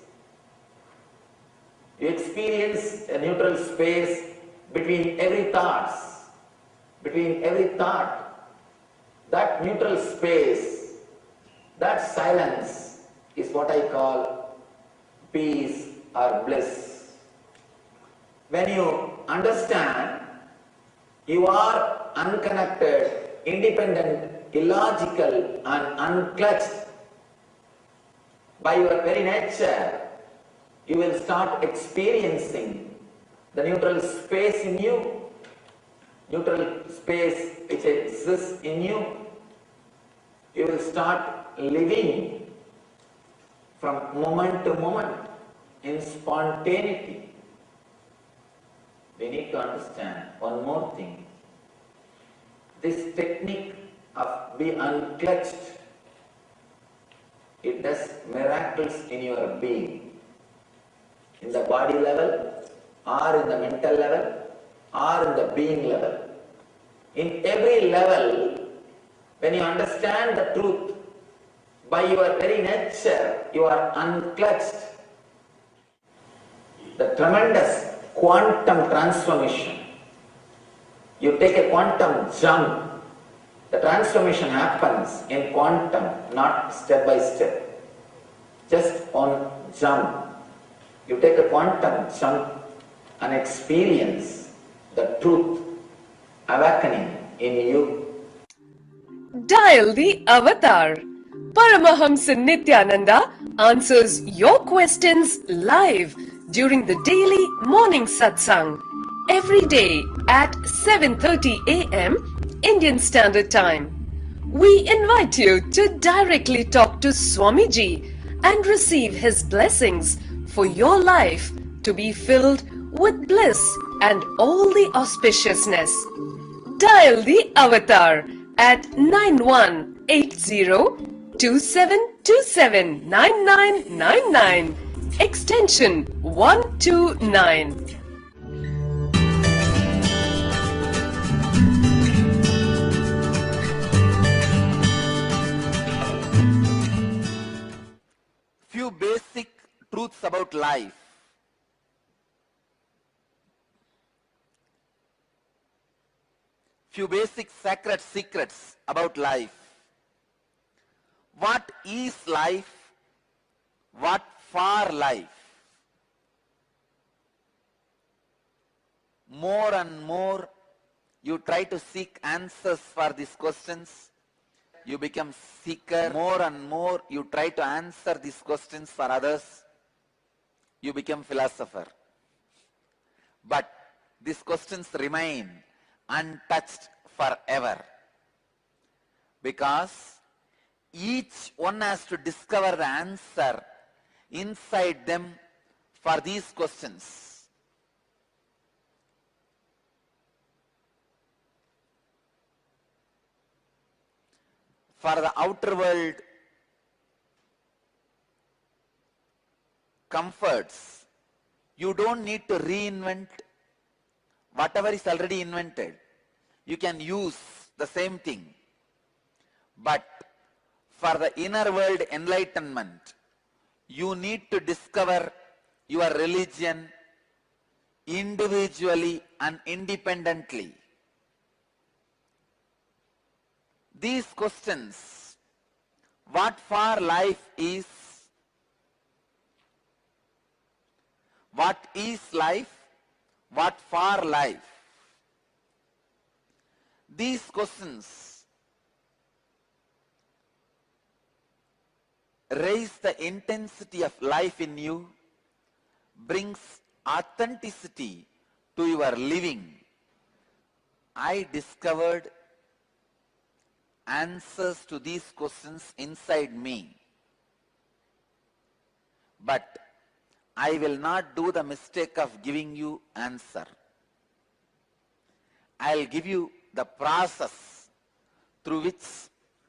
You experience a neutral space between every thoughts. Between every thought, that neutral space, that silence is what I call peace or bliss. When you understand you are unconnected, independent, illogical and unclutched by your very nature, you will start experiencing the neutral space in you, neutral space which exists in you. You will start living from moment to moment in spontaneity. We need to understand one more thing. This technique of be unclutched, it does miracles in your being, in the body level or in the mental level or in the being level. In every level, when you understand the truth, by your very nature, you are unclutched. The tremendous quantum transformation. You take a quantum jump. The transformation happens in quantum, not step by step. Just on jump. You take a quantum jump and experience the truth awakening in you. Dial the avatar. Paramahamsa Nithyananda answers your questions live during the daily morning satsang every day at 7:30 a.m. Indian Standard Time. We invite you to directly talk to Swamiji and receive his blessings for your life to be filled with bliss and all the auspiciousness. Dial the avatar at 918027279999 extension 129. Few basic truths about life. Few basic sacred secrets about life. What is life? What for life? More and more you try to seek answers for these questions. You become seeker. More and more you try to answer these questions for others. You become philosopher. But these questions remain untouched forever. Because each one has to discover the answer inside them for these questions. For the outer world comforts, you don't need to reinvent whatever is already invented. You can use the same thing. But for the inner world enlightenment, you need to discover your religion individually and independently. These questions, what for life is, what is life, what for life? These questions raise the intensity of life in you, brings authenticity to your living. I discovered answers to these questions inside me. But I will not do the mistake of giving you answer. I'll give you the process through which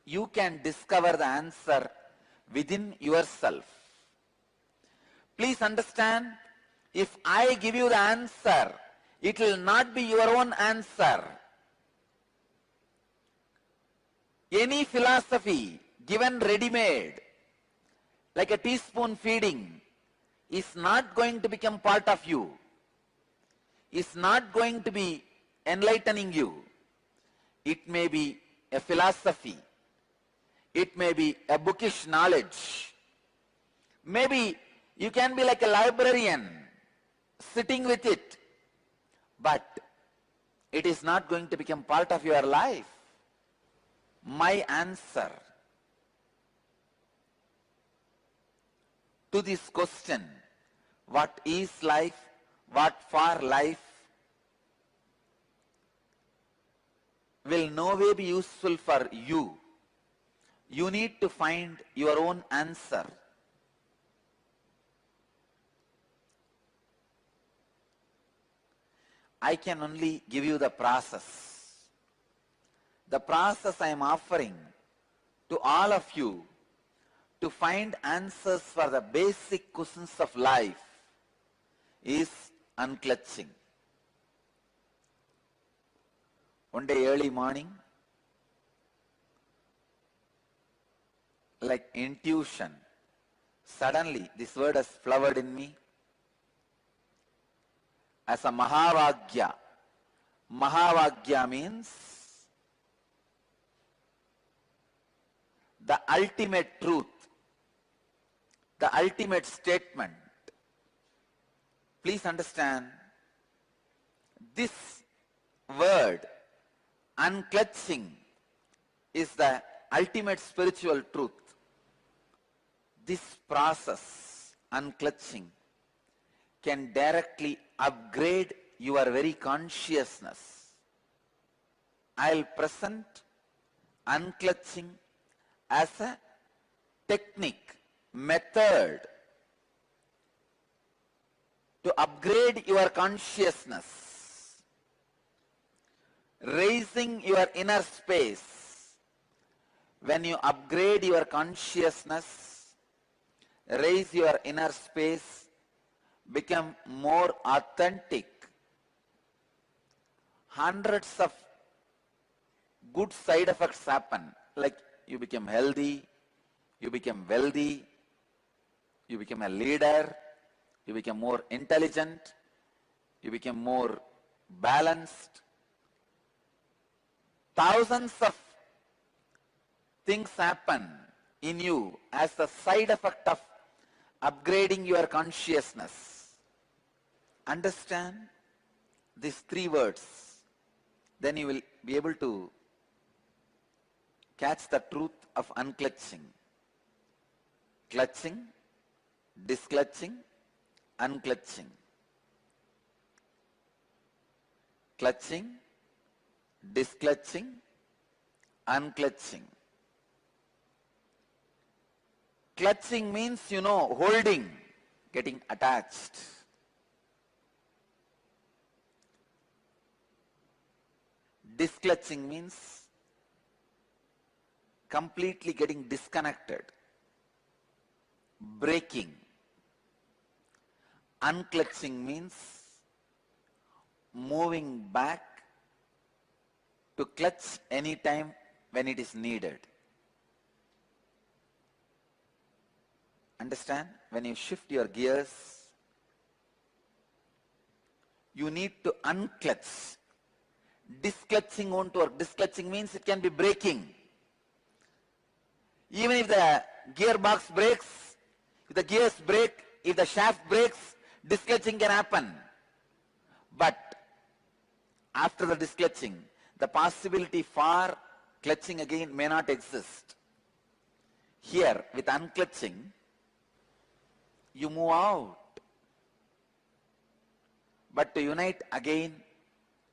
you can discover the answer within yourself. Please understand, if I give you the answer, it will not be your own answer. Any philosophy given ready-made, like a teaspoon feeding, is not going to become part of you, is not going to be enlightening you. It may be a philosophy, it may be a bookish knowledge, maybe you can be like a librarian sitting with it, but it is not going to become part of your life. My answer to this question, what is life, what for life, will no way be useful for you. You need to find your own answer. I can only give you the process. The process I am offering to all of you to find answers for the basic questions of life is unclutching. One day early morning, like intuition, suddenly this word has flowered in me as a Mahavagya. Mahavagya means the ultimate truth, the ultimate statement. Please understand, this word, unclutching, is the ultimate spiritual truth. This process, unclutching, can directly upgrade your very consciousness. I'll present unclutching as a technique, method to upgrade your consciousness, raising your inner space. When you upgrade your consciousness, raise your inner space, become more authentic, hundreds of good side effects happen, like you become healthy, you become wealthy, you become a leader, you become more intelligent, you become more balanced. Thousands of things happen in you as the side effect of upgrading your consciousness. Understand these three words, then you will be able to catch the truth of unclutching. Clutching, disclutching, unclutching. Clutching, disclutching, unclutching. Clutching means, holding, getting attached. Disclutching means completely getting disconnected, breaking. Unclutching means moving back to clutch any time when it is needed. Understand? When you shift your gears, you need to unclutch. Disclutching won't work. Disclutching means it can be breaking. Even if the gearbox breaks, if the gears break, if the shaft breaks, disclutching can happen. But after the disclutching, the possibility for clutching again may not exist. Here, with unclutching, you move out. But to unite again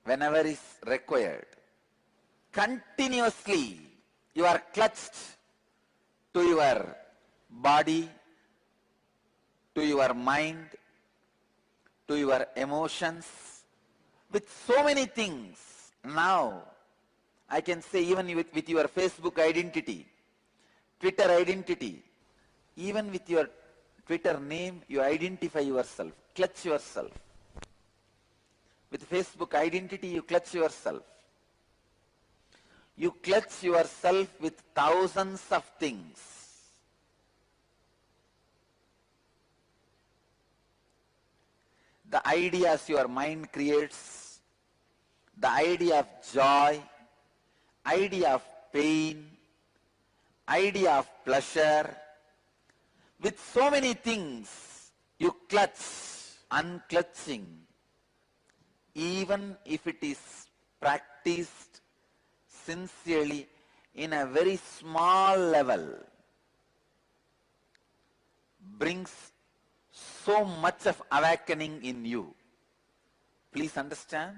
whenever is required. Continuously, you are clutched to your body, to your mind, to your emotions, with so many things. Now, I can say even with your Facebook identity, Twitter identity, even with your Twitter name, you identify yourself, clutch yourself. With Facebook identity, you clutch yourself. You clutch yourself with thousands of things. The ideas your mind creates, the idea of joy, idea of pain, idea of pleasure, with so many things you clutch, unclutching, even if it is practiced sincerely in a very small level, brings so much of awakening in you. Please understand,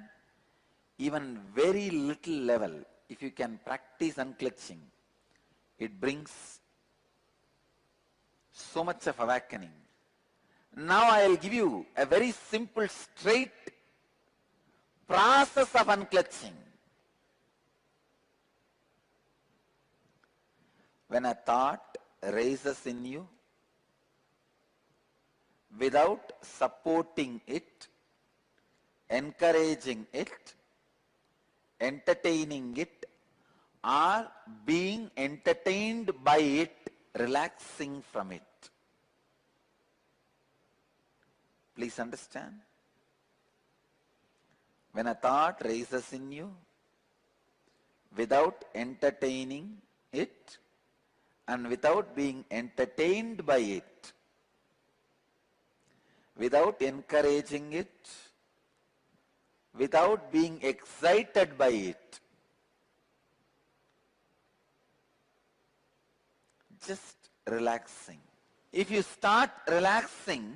even very little level, if you can practice unclutching, it brings so much of awakening. Now I will give you a very simple, straight process of unclutching. When a thought rises in you, without supporting it, encouraging it, entertaining it, or being entertained by it, relaxing from it. Please understand. When a thought rises in you, without entertaining it and without being entertained by it, without encouraging it, without being excited by it, just relaxing. If you start relaxing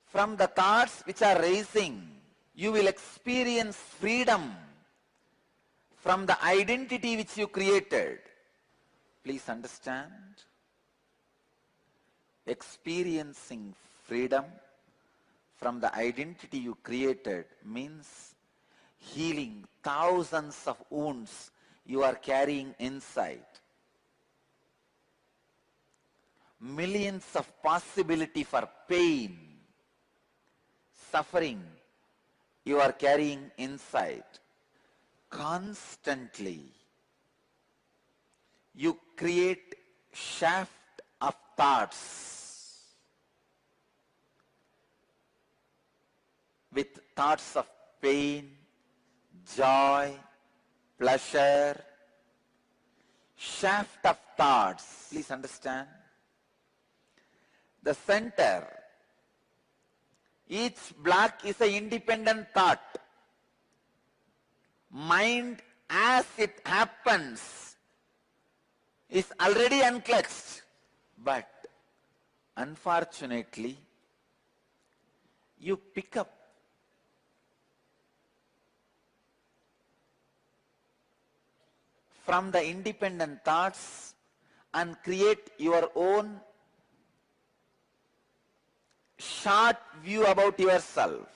from the thoughts which are rising, you will experience freedom from the identity which you created. Please understand. Experiencing freedom from the identity you created means healing thousands of wounds you are carrying inside. Millions of possibility for pain, suffering you are carrying inside. Constantly you create shaft of thoughts with thoughts of pain, joy, pleasure, shaft of thoughts. Please understand. The center, each block is an independent thought. Mind as it happens is already unclutched, but unfortunately you pick up from the independent thoughts and create your own short view about yourself,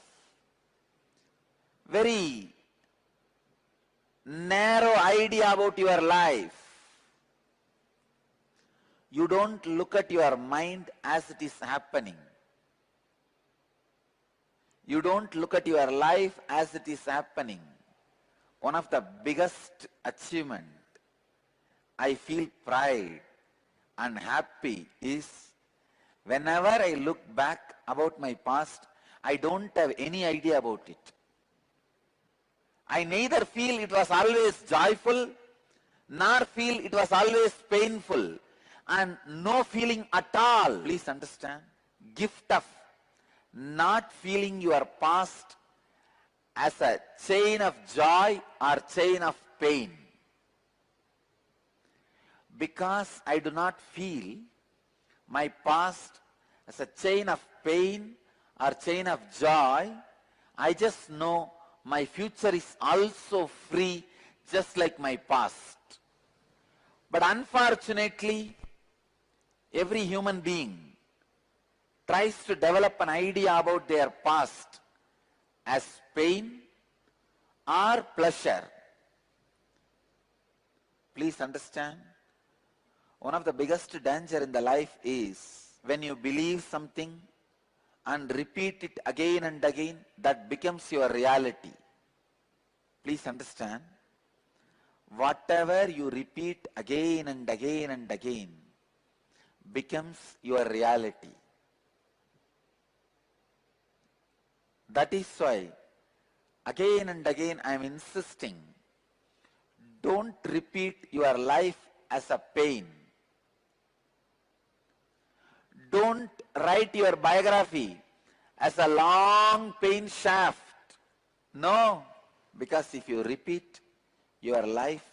very narrow idea about your life. You don't look at your mind as it is happening. You don't look at your life as it is happening. One of the biggest achievement I feel pride and happy is whenever I look back about my past, I don't have any idea about it. I neither feel it was always joyful, nor feel it was always painful, and no feeling at all. Please understand, gift of not feeling your past as a chain of joy or chain of pain. Because I do not feel my past as a chain of pain or chain of joy, I just know my future is also free, just like my past. But unfortunately, every human being tries to develop an idea about their past as pain or pleasure. Please understand, one of the biggest danger in the life is when you believe something and repeat it again and again, that becomes your reality. Please understand, whatever you repeat again and again and again becomes your reality. That is why again and again I am insisting, don't repeat your life as a pain. Don't write your biography as a long pain shaft. No, because if you repeat your life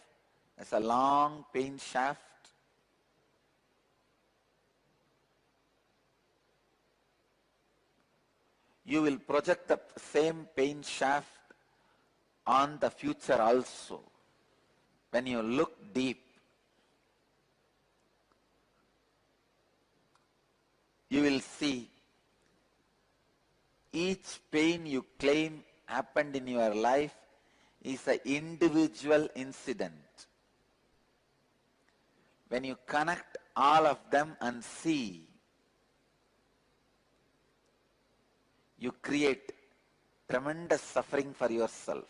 as a long pain shaft, you will project the same pain shaft on the future also. When you look deep, you will see each pain you claim happened in your life is an individual incident. When you connect all of them and see, you create tremendous suffering for yourself.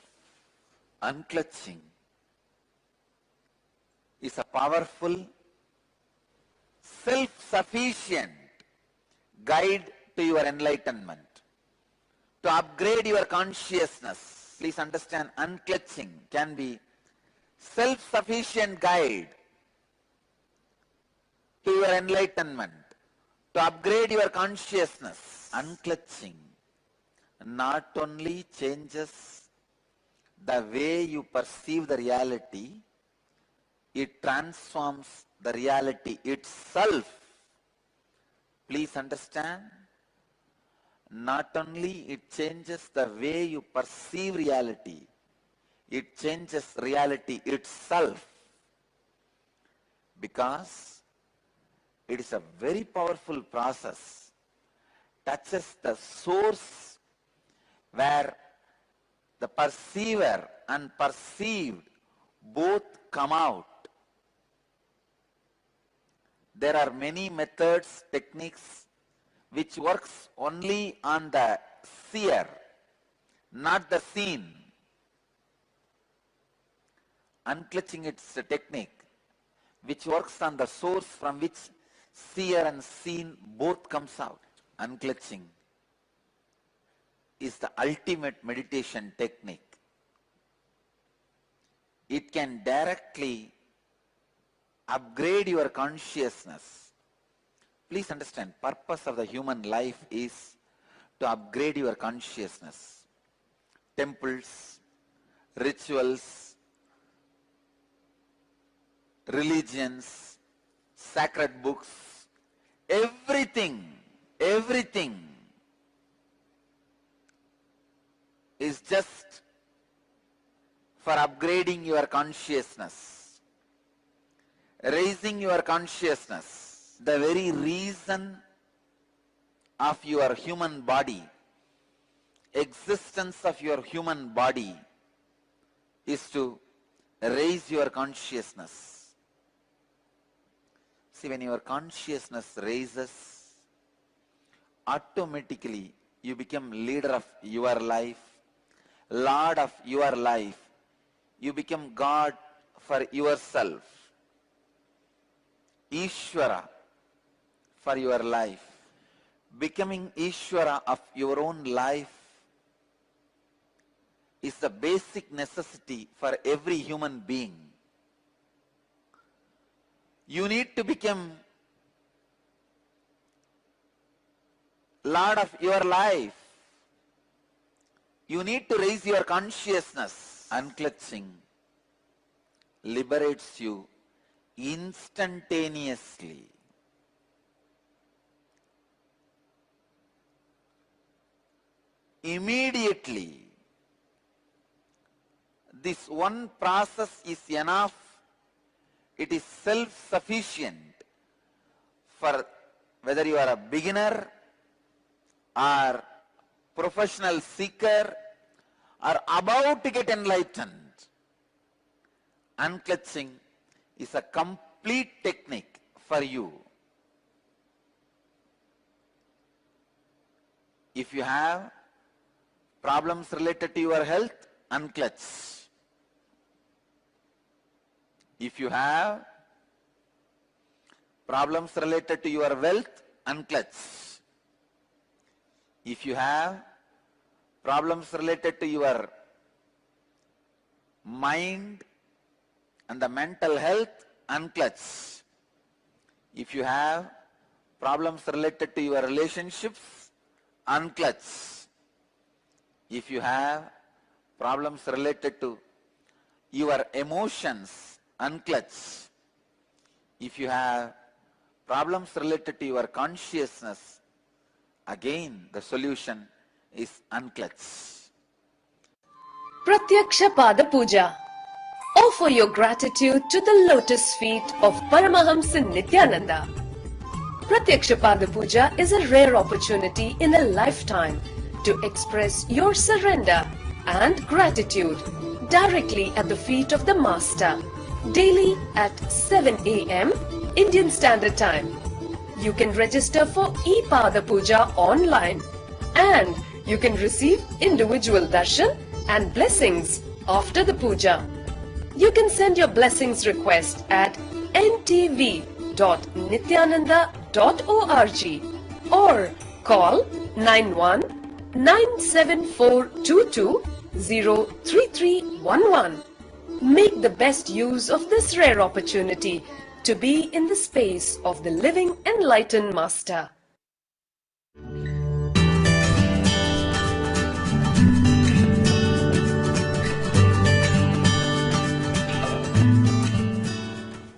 Unclutching is a powerful, self-sufficient guide to your enlightenment, to upgrade your consciousness. Please understand, unclutching can be self-sufficient guide to your enlightenment, to upgrade your consciousness. Unclutching not only changes the way you perceive the reality, it transforms the reality itself. Please understand, not only it changes the way you perceive reality, it changes reality itself, because it is a very powerful process, touches the source where the perceiver and perceived both come out. There are many methods, techniques which works only on the seer, not the seen. Unclutching, it's a technique which works on the source from which seer and seen both comes out. Unclutching is the ultimate meditation technique. It can directly upgrade your consciousness. Please understand, purpose of the human life is to upgrade your consciousness. Temples, rituals, religions, sacred books, everything is just for upgrading your consciousness, raising your consciousness. The very reason of your human body, existence of your human body, is to raise your consciousness. See, when your consciousness raises, automatically you become leader of your life, Lord of your life. You become God for yourself, Ishvara for your life. Becoming Ishvara of your own life is the basic necessity for every human being. You need to become Lord of your life. You need to raise your consciousness. Unclutching liberates you instantaneously. Immediately. This one process is enough. It is self-sufficient for whether you are a beginner or professional seeker or about to get enlightened. Unclutching is a complete technique for you. If you have problems related to your health, unclutch. If you have problems related to your wealth, unclutch. If you have problems related to your mind and the mental health, unclutch. If you have problems related to your relationships, unclutch. If you have problems related to your emotions, unclutch. If you have problems related to your consciousness, again the solution is unclutch. Pratyaksha Pada Puja. Offer your gratitude to the lotus feet of Paramahamsa Nithyananda. Pratyaksha Pada Puja is a rare opportunity in a lifetime to express your surrender and gratitude directly at the feet of the Master, daily at 7 a.m. Indian Standard Time. You can register for e-Pada Puja online and you can receive individual darshan and blessings after the puja. You can send your blessings request at ntv.nithyananda.org or call 91-97422-03311. Make the best use of this rare opportunity to be in the space of the living enlightened Master.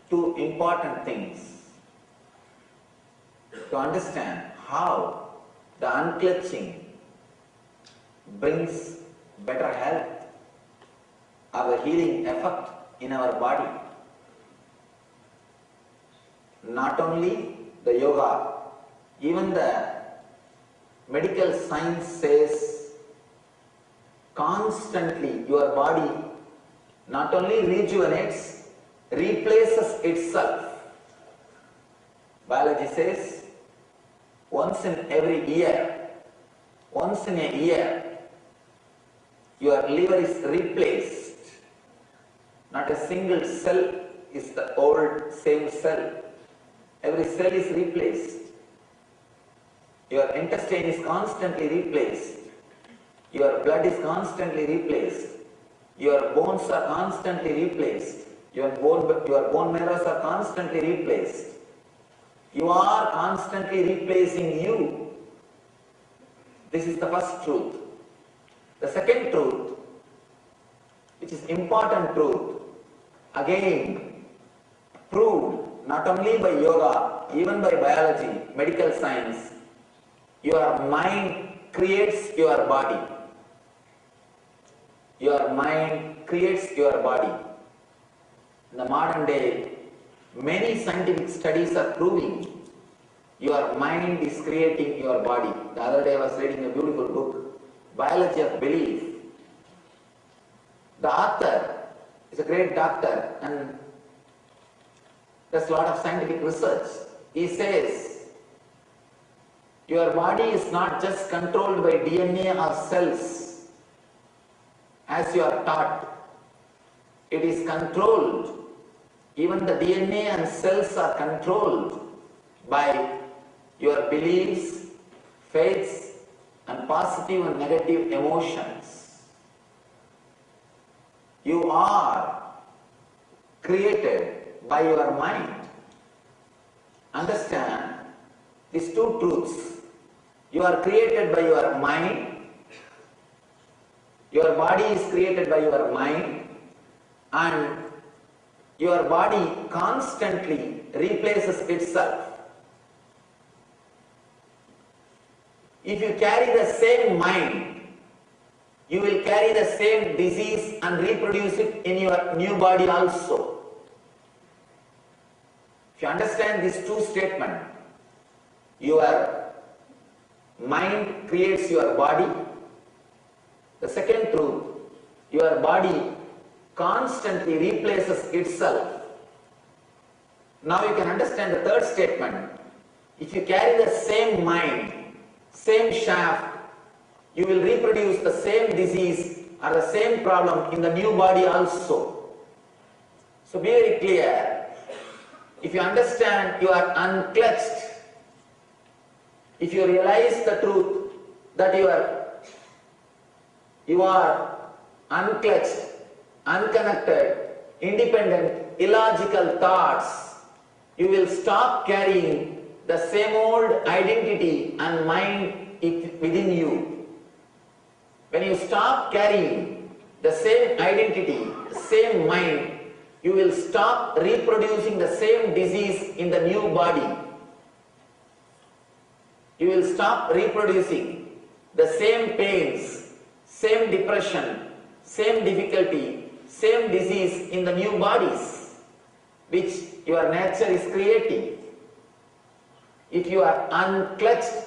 Two important things to understand how the unclutching brings better health or the healing effect in our body. Not only the yoga, even the medical science says constantly your body not only rejuvenates, replaces itself. Biology says once in every year, once in a year, your liver is replaced. Not a single cell is the old same cell. Every cell is replaced. Your intestine is constantly replaced. Your blood is constantly replaced. Your bones are constantly replaced. Your bone marrows are constantly replaced. You are constantly replacing you. This is the first truth. The second truth, which is important truth, again proved not only by yoga, even by biology, medical science, your mind creates your body. Your mind creates your body. In the modern day, many scientific studies are proving your mind is creating your body. The other day I was reading a beautiful book, Biology of Belief. The author is a great doctor and does a lot of scientific research. He says, your body is not just controlled by DNA or cells as you are taught. It is controlled. Even the DNA and cells are controlled by your beliefs, faiths, and positive and negative emotions. You are created by your mind. Understand these two truths. You are created by your mind. Your body is created by your mind, and your body constantly replaces itself. If you carry the same mind, you will carry the same disease and reproduce it in your new body also. If you understand these two statements, your mind creates your body. The second truth, your body constantly replaces itself. Now you can understand the third statement. If you carry the same mind, same shaft, you will reproduce the same disease or the same problem in the new body also. So be very clear. If you understand you are unclutched, if you realize the truth that you are unclutched, unconnected, independent, illogical thoughts, you will stop carrying the same old identity and mind within you. When you stop carrying the same identity, the same mind, you will stop reproducing the same disease in the new body. You will stop reproducing the same pains, same depression, same difficulty, same disease in the new bodies which your nature is creating. If you are unclutched,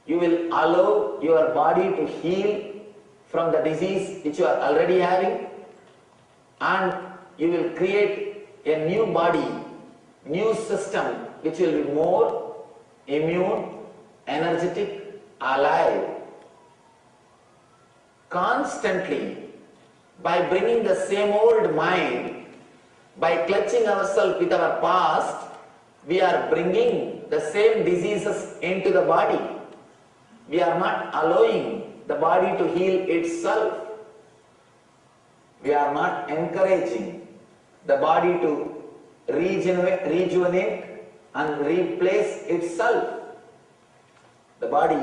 you will allow your body to heal from the disease which you are already having, and you will create a new body, new system which will be more immune, energetic, alive. Constantly, by bringing the same old mind, by clutching ourselves with our past, we are bringing the same diseases into the body. We are not allowing the body to heal itself. We are not encouraging the body to rejuvenate and replace itself. The body,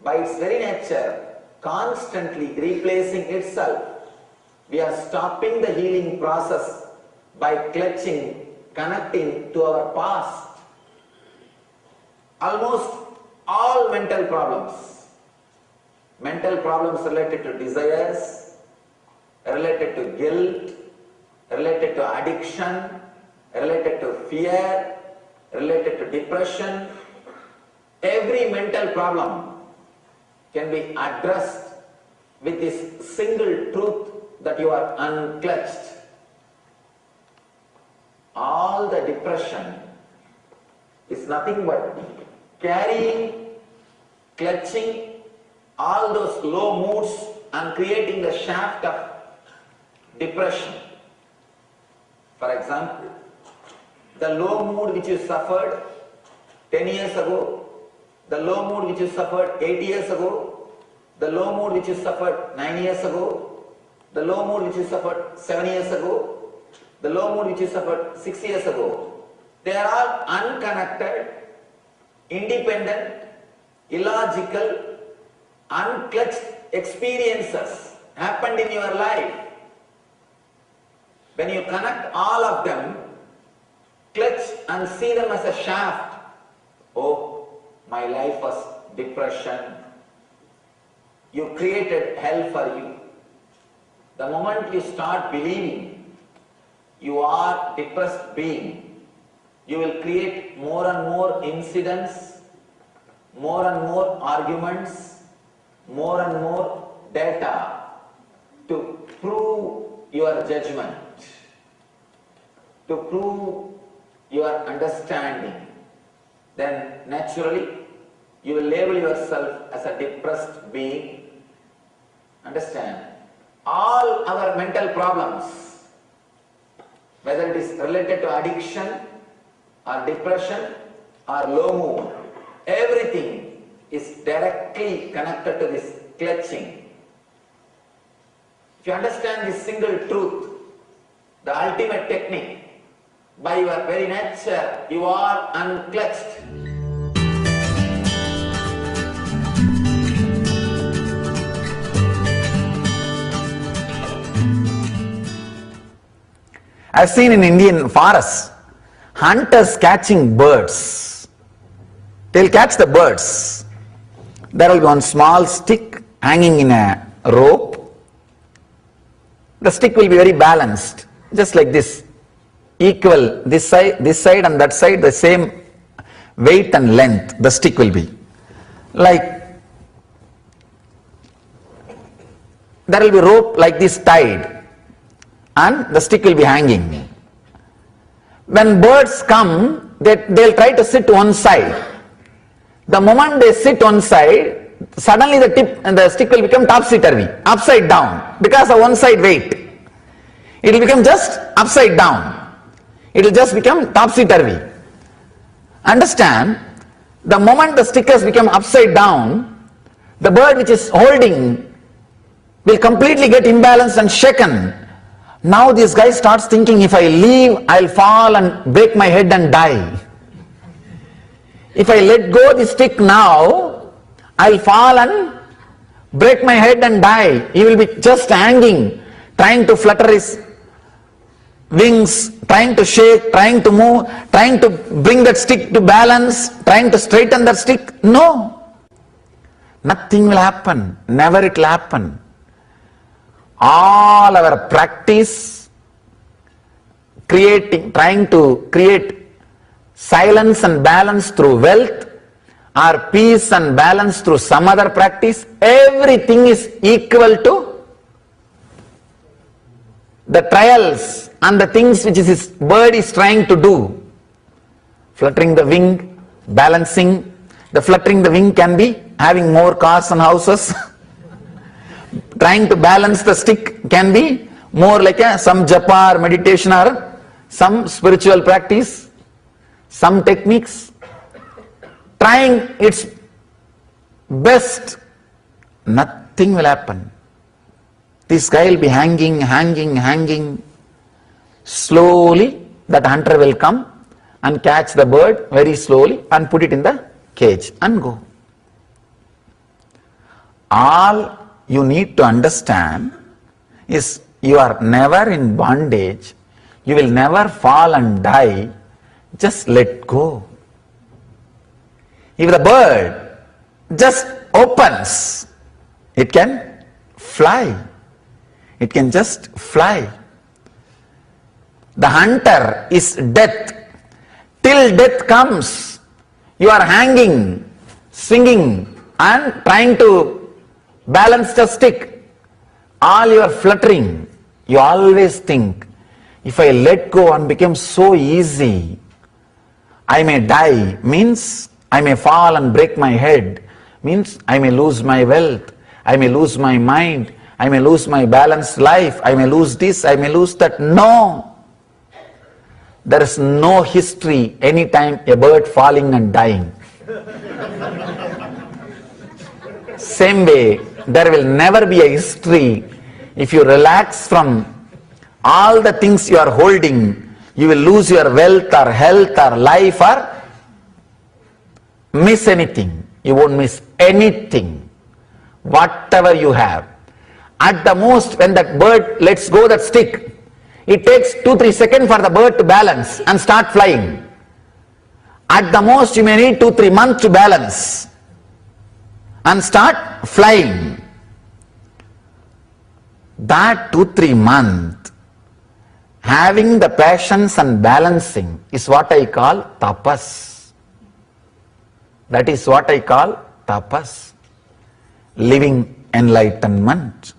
by its very nature, constantly replacing itself. We are stopping the healing process by clutching, connecting to our past. Almost all mental problems related to desires, related to guilt, related to addiction, related to fear, related to depression, every mental problem can be addressed with this single truth that you are unclutched. All the depression is nothing but carrying, clutching all those low moods and creating the shaft of depression. For example, the low mood which you suffered 10 years ago, the low mood which you suffered 8 years ago, the low mood which you suffered 9 years ago, the low mood which you suffered 7 years ago, the low mood which you suffered 6 years ago, they are all unconnected, independent, illogical, unclutched experiences happened in your life. When you connect all of them, clutch and see them as a shaft. Oh, my life was depression. You created hell for you. The moment you start believing you are depressed being, you will create more and more incidents, more and more arguments, more and more data to prove your judgment, to prove your understanding. Then naturally you will label yourself as a depressed being. Understand? All our mental problems, whether it is related to addiction or depression or low mood, everything is directly connected to this clutching. If you understand this single truth, the ultimate technique, by your very nature, you are unclutched. I've seen in Indian forests, hunters catching birds. They'll catch the birds. There will be one small stick hanging in a rope. The stick will be very balanced, just like this, equal, this side and that side, the same weight and length the stick will be. Like, there will be rope like this tied and the stick will be hanging. when birds come, they'll try to sit one side. The moment they sit one side, suddenly the tip and the stick will become topsy-turvy, upside down, because of one side weight. It will become just upside down. It will just become topsy-turvy. Understand, the moment the stick has become upside down, the bird which is holding will completely get imbalanced and shaken. Now this guy starts thinking, if I leave, I'll fall and break my head and die. If I let go the stick now, I'll fall and break my head and die. He will be just hanging, trying to flutter his wings, trying to shake, trying to move, trying to bring that stick to balance, trying to straighten that stick. No. Nothing will happen. Never it will happen. All our practice, trying to create silence and balance through wealth, or peace and balance through some other practice, everything is equal to the trials and the things which this bird is trying to do. Fluttering the wing, balancing. The fluttering the wing can be having more cars and houses. Trying to balance the stick can be more like some japa or meditation or some spiritual practice, some techniques. Trying its best, nothing will happen. This guy will be hanging. Slowly that hunter will come and catch the bird very slowly and put it in the cage and go. All you need to understand is you are never in bondage, you will never fall and die, just let go. If the bird just opens, it can fly. It can just fly. The hunter is death. Till death comes, you are hanging, swinging and trying to balance the stick. All you are fluttering. You always think, if I let go and become so easy, I may die, means I may fall and break my head, means I may lose my wealth, I may lose my mind, I may lose my balanced life, I may lose this, I may lose that. No! There is no history anytime a bird falling and dying. Same way, there will never be a history if you relax from all the things you are holding, you will lose your wealth or health or life or miss anything. You won't miss anything, whatever you have. At the most, when that bird lets go that stick, it takes 2-3 seconds for the bird to balance and start flying. At the most, you may need 2-3 months to balance and start flying. That 2-3 months, having the patience and balancing is what I call tapas. That is what I call tapas. Living enlightenment.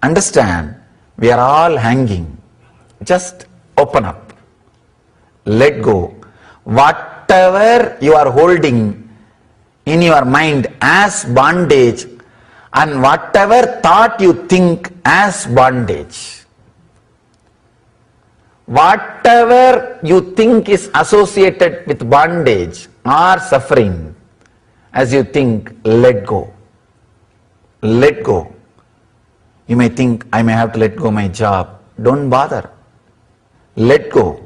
Understand, we are all hanging. Just open up. Let go. Whatever you are holding in your mind as bondage and whatever thought you think as bondage, whatever you think is associated with bondage or suffering, as you think, let go. Let go. You may think, I may have to let go my job. Don't bother. Let go.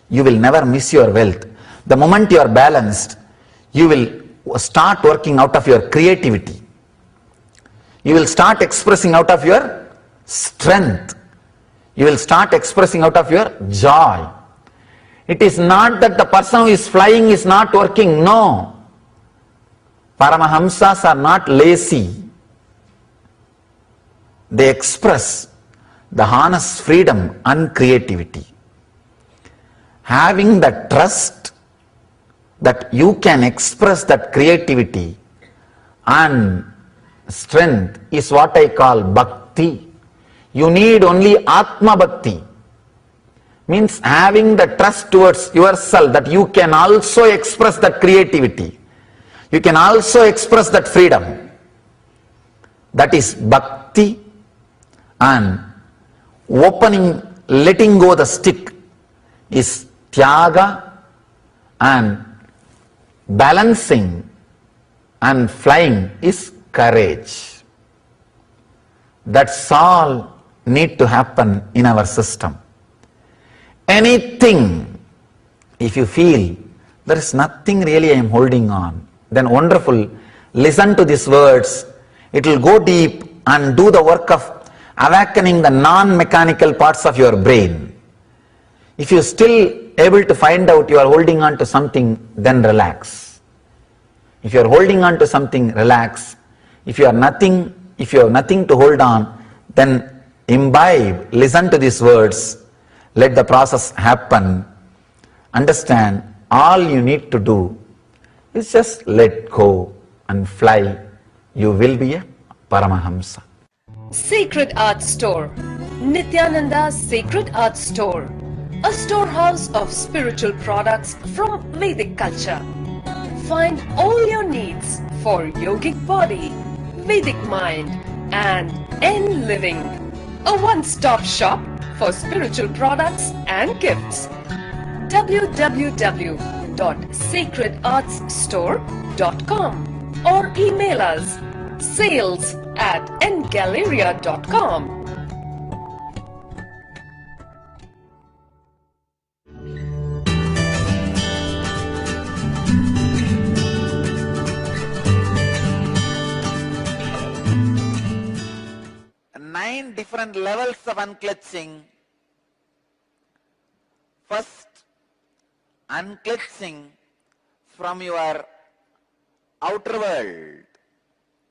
You will never miss your wealth. The moment you are balanced, you will start working out of your creativity. You will start expressing out of your strength. You will start expressing out of your joy. It is not that the person who is flying is not working. No. Paramahamsas are not lazy. They express the honest freedom and creativity. Having the trust that you can express that creativity and strength is what I call bhakti. You need only Atma Bhakti. means having the trust towards yourself that you can also express that creativity. You can also express that freedom. That is bhakti, and opening, letting go the stick is tyaga, and balancing and flying is courage. That's all need to happen in our system. Anything, if you feel there is nothing really I am holding on, then wonderful, listen to these words. It will go deep and do the work of awakening the non-mechanical parts of your brain. If you still able to find out you are holding on to something, then relax. If you are holding on to something, relax. If you have nothing to hold on, then imbibe, listen to these words, let the process happen. Understand, all you need to do is just let go and fly. You will be a Paramahamsa. Sacred Art Store, Nithyananda's Sacred Art Store, a storehouse of spiritual products from Vedic culture. Find all your needs for yogic body, Vedic mind, and N living. A one-stop shop for spiritual products and gifts. www.sacredartsstore.com or email us sales@ngalleria.com. Nine different levels of unclutching. First, unclutching from your outer world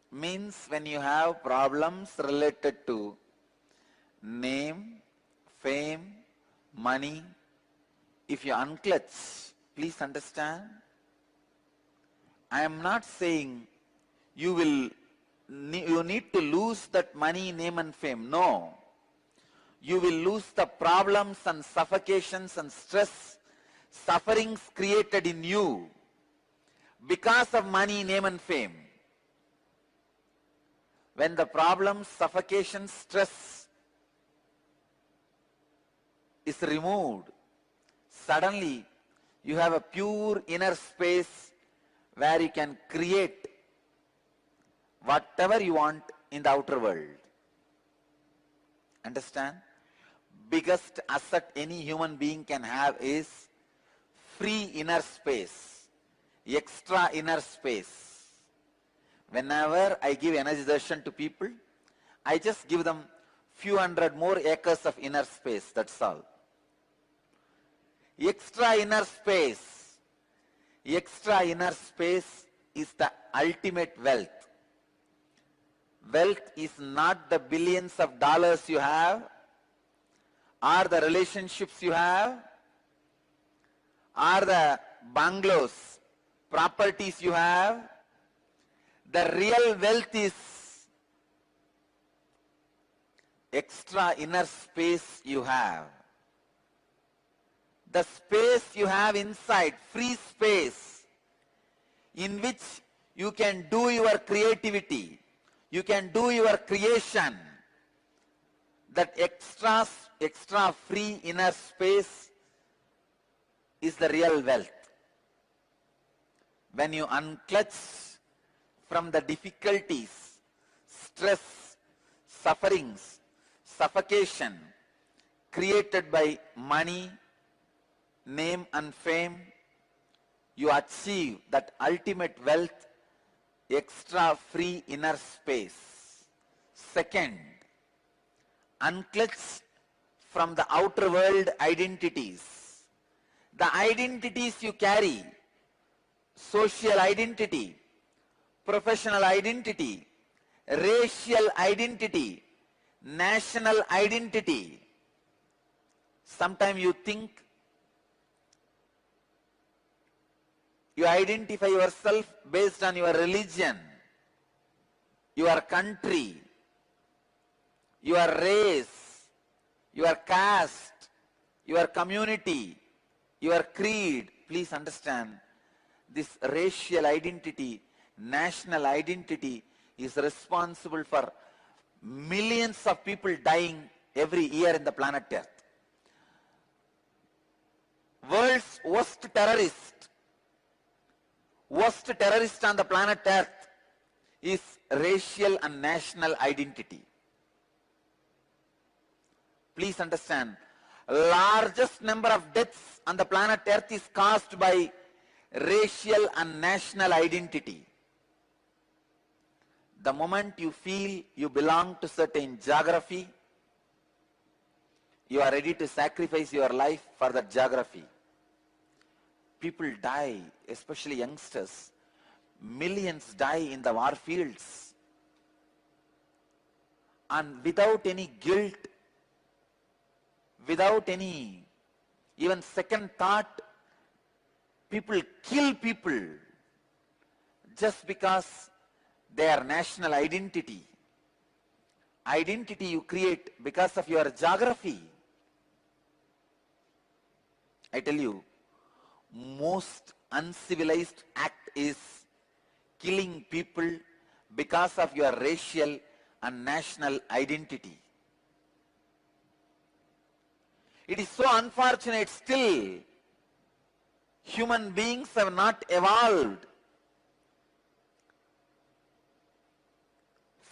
means when you have problems related to name, fame, money. If you unclutch, please understand, I am not saying you need to lose that money, name and fame. No. You will lose the problems and suffocations and stress, sufferings created in you because of money, name and fame. When the problems, suffocation, stress is removed, suddenly you have a pure inner space where you can create whatever you want in the outer world. Understand? Biggest asset any human being can have is free inner space, extra inner space. Whenever I give energy darshan to people, I just give them few hundred more acres of inner space, that's all. Extra inner space is the ultimate wealth. Wealth is not the billions of dollars you have, or the relationships you have, or the bungalows, properties you have. The real wealth is extra inner space you have. The space you have inside, free space, in which you can do your creativity, you can do your creation. That extra free inner space is the real wealth. When you unclutch from the difficulties, stress, sufferings, suffocation created by money, name and fame, you achieve that ultimate wealth, extra free inner space. Second, unclutch from the outer world identities. The identities you carry, social identity, professional identity, racial identity, national identity. Sometimes you think you identify yourself based on your religion, your country, your race, your caste, your community, your creed. Please understand, this racial identity, national identity is responsible for millions of people dying every year in the planet Earth. World's worst terrorist on the planet Earth is racial and national identity. Please understand, largest number of deaths on the planet Earth is caused by racial and national identity. The moment you feel you belong to certain geography, you are ready to sacrifice your life for that geography. People die, especially youngsters. Millions die in the war fields. And without any guilt, without any even second thought, people kill people just because their national identity. Identity you create because of your geography. I tell you, most uncivilized act is killing people because of your racial and national identity. It is so unfortunate still human beings have not evolved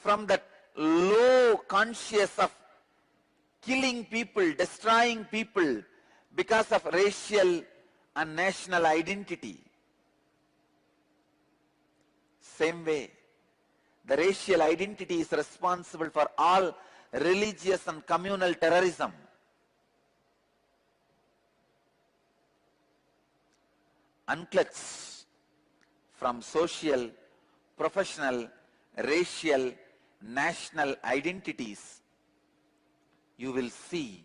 from that low conscious of killing people, destroying people because of racial and national identity. Same way, the racial identity is responsible for all religious and communal terrorism. Unclutched from social, professional, racial, national identities, you will see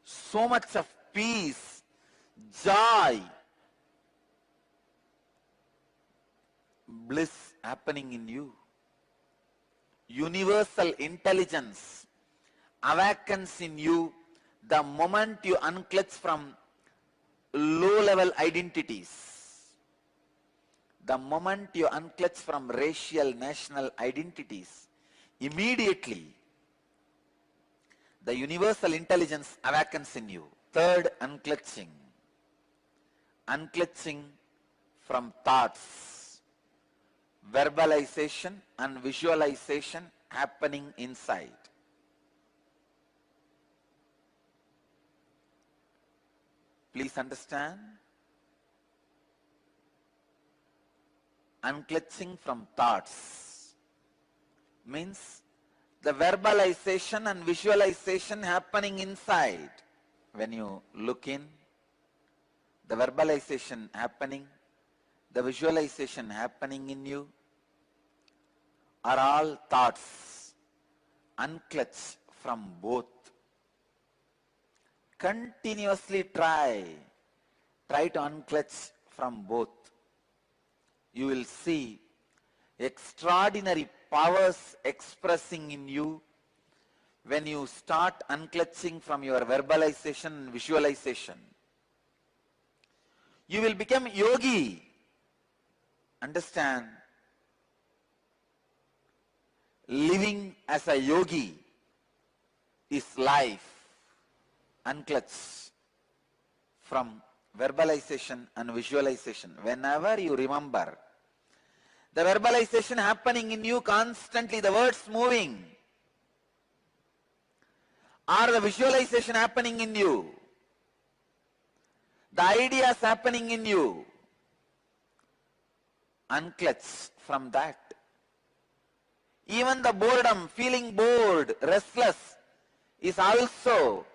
so much of peace, joy, bliss happening in you. Universal intelligence awakens in you the moment you unclutch from low-level identities. The moment you unclutch from racial, national identities, immediately the universal intelligence awakens in you. Third, unclutching. Unclutching from thoughts, verbalization and visualization happening inside. Please understand, unclutching from thoughts means the verbalization and visualization happening inside. When you look in, the verbalization happening, the visualization happening in you are all thoughts. Unclutch from both. Continuously try to unclutch from both. You will see extraordinary powers expressing in you when you start unclutching from your verbalization and visualization. You will become yogi. Understand? Living as a yogi is life. Unclutch from verbalization and visualization. Whenever you remember the verbalization happening in you constantly, the words moving, or the visualization happening in you, the ideas happening in you, unclutch from that. Even the boredom, feeling bored, restless, is also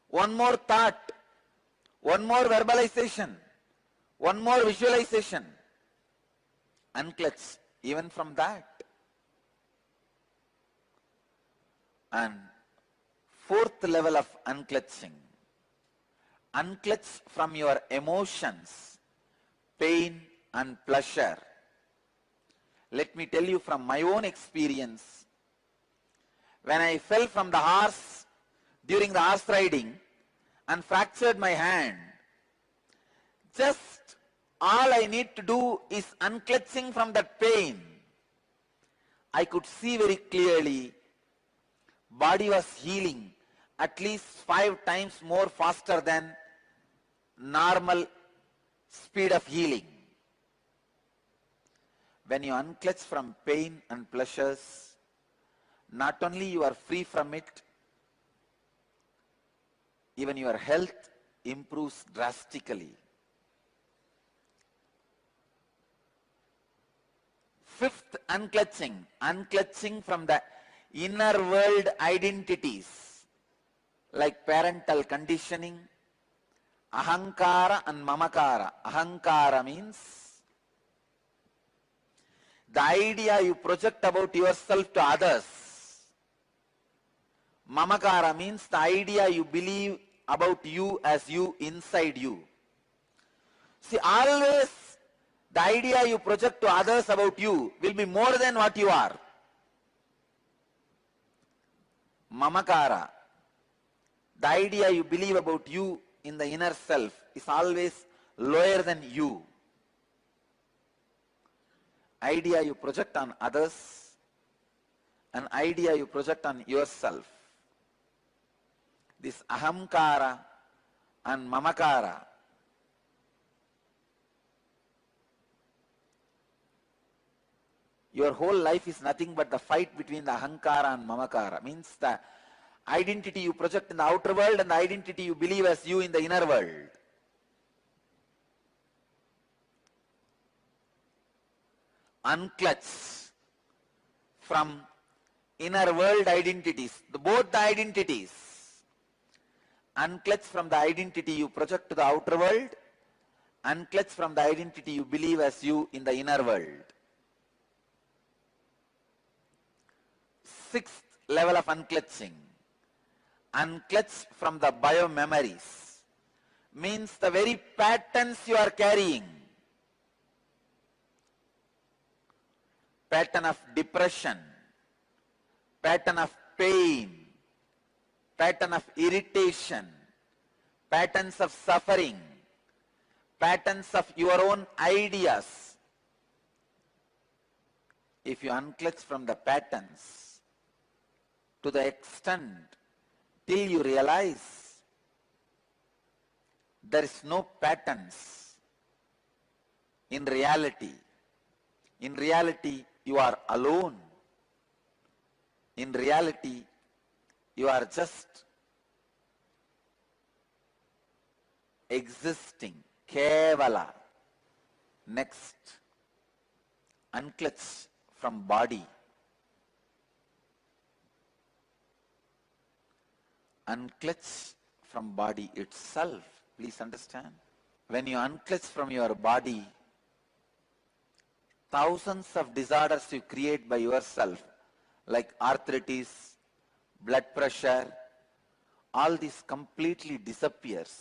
one more thought, one more verbalization, one more visualization. Unclutch even from that. And fourth level of unclutching. Unclutch from your emotions, pain and pleasure. Let me tell you from my own experience. When I fell from the horse during the horse riding, and fractured my hand. Just all I need to do is unclutching from that pain. I could see very clearly body was healing at least 5 times more faster than normal speed of healing. When you unclutch from pain and pleasures, not only you are free from it, even your health improves drastically. Fifth, unclutching. Unclutching from the inner world identities like parental conditioning, ahankara and mamakara. Ahankara means the idea you project about yourself to others. Mamakara means the idea you believe about you as you inside you. See, always the idea you project to others about you will be more than what you are. Mamakara, the idea you believe about you in the inner self is always lower than you. Idea you project on others, an idea you project on yourself. This ahamkara and mamakara your whole life is nothing but the fight between the ahankara and mamakara. Means the identity you project in the outer world and the identity you believe as you in the inner world. Unclutch from inner world identities, both the identities. Unclutch from the identity you project to the outer world, unclutch from the identity you believe as you in the inner world. Sixth level of unclutching. Unclutch from the biomemories. Means the very patterns you are carrying. Pattern of depression, pattern of pain, pattern of irritation, patterns of suffering, patterns of your own ideas. If you unclutch from the patterns to the extent till you realize there is no patterns in reality. In reality, you are alone. In reality, you are just existing. Kevala. Next, unclutch from body. Unclutch from body itself. Please understand. When you unclutch from your body, thousands of disorders you create by yourself, like arthritis, blood pressure, all this completely disappears.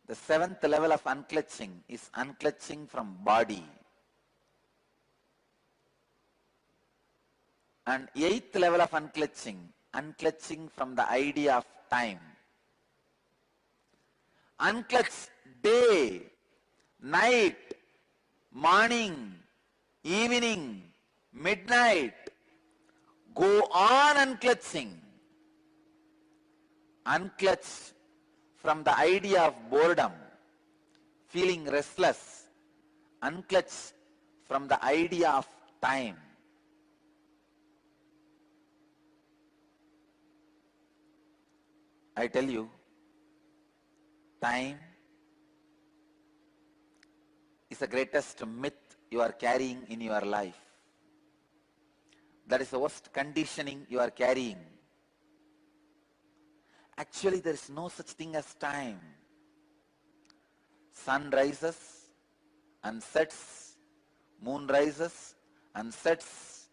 The seventh level of unclutching is unclutching from body. And eighth level of unclutching, unclutching from the idea of time. Unclutch day, night, morning, evening, midnight. Go on unclutching. Unclutch from the idea of boredom, feeling restless. Unclutch from the idea of time. I tell you, time is the greatest myth you are carrying in your life. That is the worst conditioning you are carrying. Actually, there is no such thing as time. Sun rises and sets, moon rises and sets,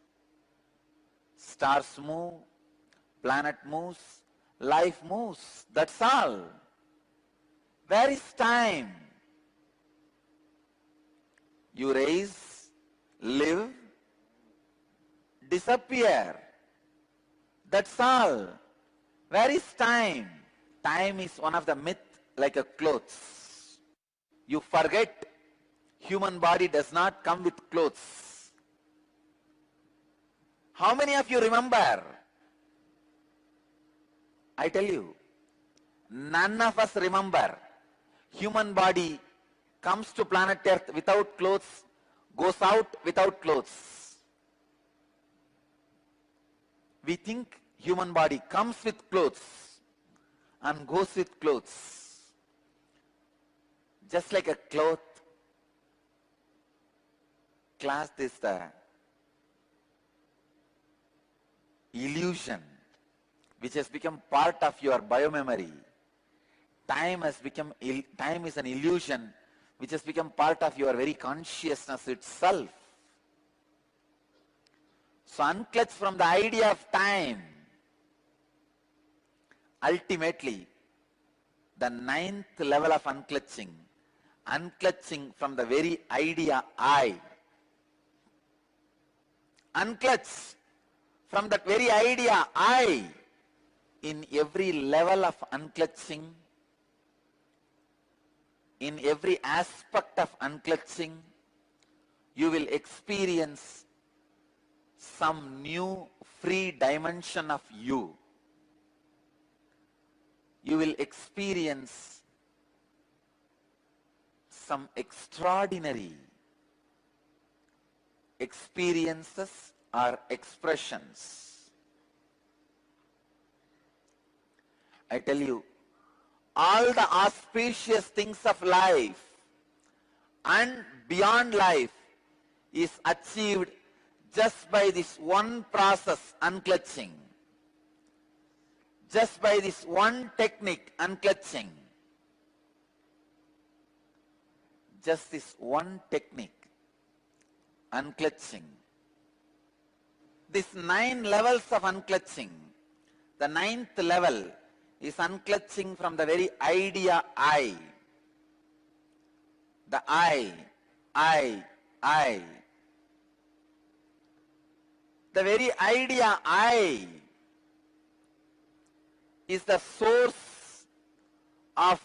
stars move, planet moves, life moves. That's all. Where is time? You rise, live, disappear. That's all. Where is time? Time is one of the myth like a clothes. You forget human body does not come with clothes. How many of you remember? I tell you, none of us remember. Human body comes to planet Earth without clothes, goes out without clothes. We think human body comes with clothes and goes with clothes. Just like a cloth is the illusion which has become part of your biomemory. Time is an illusion which has become part of your very consciousness itself. So unclutch from the idea of time. Ultimately, the 9th level of unclutching, unclutching from the very idea I. Unclutch from that very idea I. In every level of unclutching, in every aspect of unclutching, you will experience some new free dimension of you. You will experience some extraordinary experiences or expressions. I tell you, all the auspicious things of life and beyond life is achieved just by this one process, unclutching. Just by this one technique, unclutching. Just this one technique, unclutching. These 9 levels of unclutching. The 9th level is unclutching from the very idea I. The I. The very idea I is the source of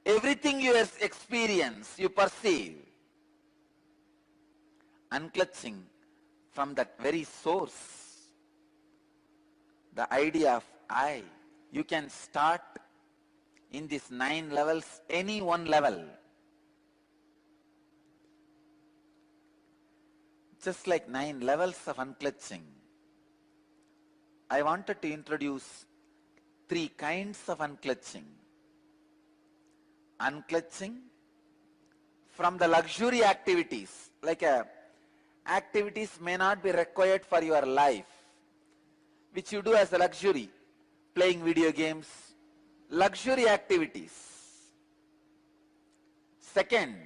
everything you experience, you perceive. Unclutching from that very source, the idea of I. You can start in these 9 levels, any one level. Just like 9 levels of unclutching, I wanted to introduce 3 kinds of unclutching. Unclutching from the luxury activities, like activities may not be required for your life, which you do as a luxury, playing video games, luxury activities. Second,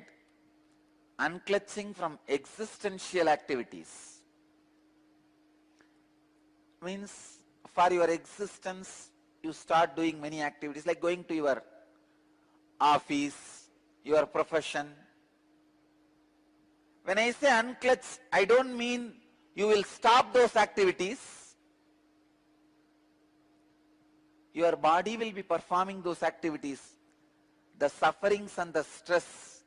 unclutching from existential activities. Means for your existence, you start doing many activities like going to your office, your profession. When I say unclutch, I don't mean you will stop those activities. Your body will be performing those activities. The sufferings and the stress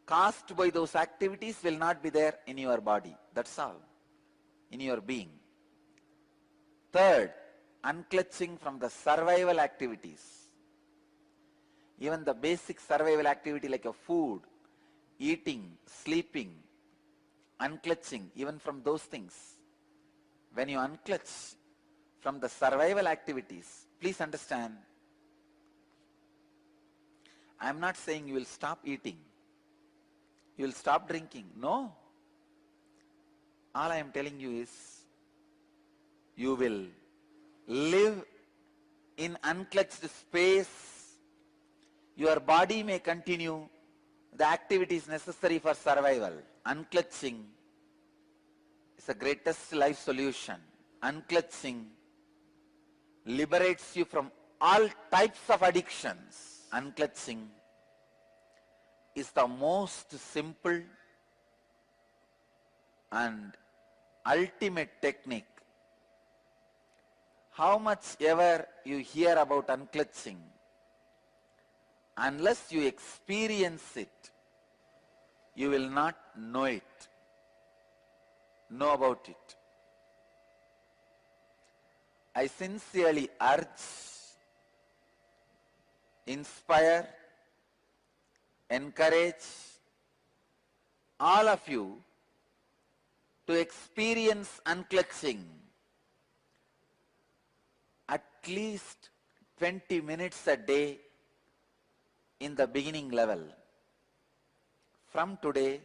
caused by those activities will not be there in your body. That's all. In your being. Third, unclutching from the survival activities. Even the basic survival activity like a food, eating, sleeping, unclutching, even from those things. When you unclutch from the survival activities, please understand, I am not saying you will stop eating, you will stop drinking. No. All I am telling you is, you will live in unclutched space. Your body may continue the activities necessary for survival. Unclutching is the greatest life solution. Unclutching liberates you from all types of addictions. Unclutching is the most simple and ultimate technique how much ever you hear about unclutching, unless you experience it, you will not know about it. I sincerely urge, inspire, encourage all of you to experience unclutching at least 20 minutes a day in the beginning level. From today,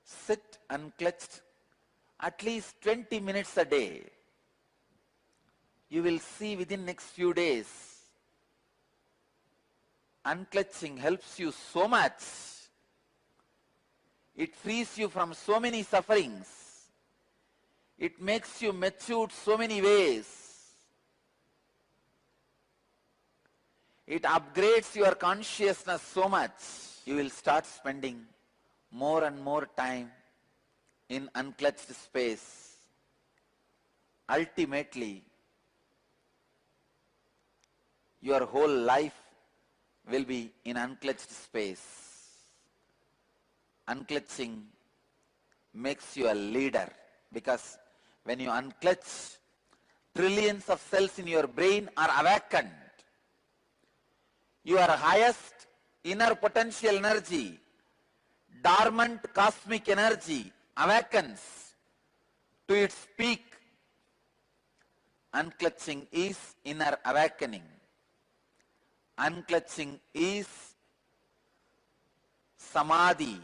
sit unclutched at least 20 minutes a day. You will see within next few days, unclutching helps you so much. It frees you from so many sufferings. It makes you matured so many ways. It upgrades your consciousness so much. You will start spending more and more time in unclutched space. Ultimately, your whole life will be in unclutched space. Unclutching makes you a leader, because when you unclutch, trillions of cells in your brain are awakened. Your highest inner potential energy, dormant cosmic energy, awakens to its peak. Unclutching is inner awakening. Unclutching is samadhi.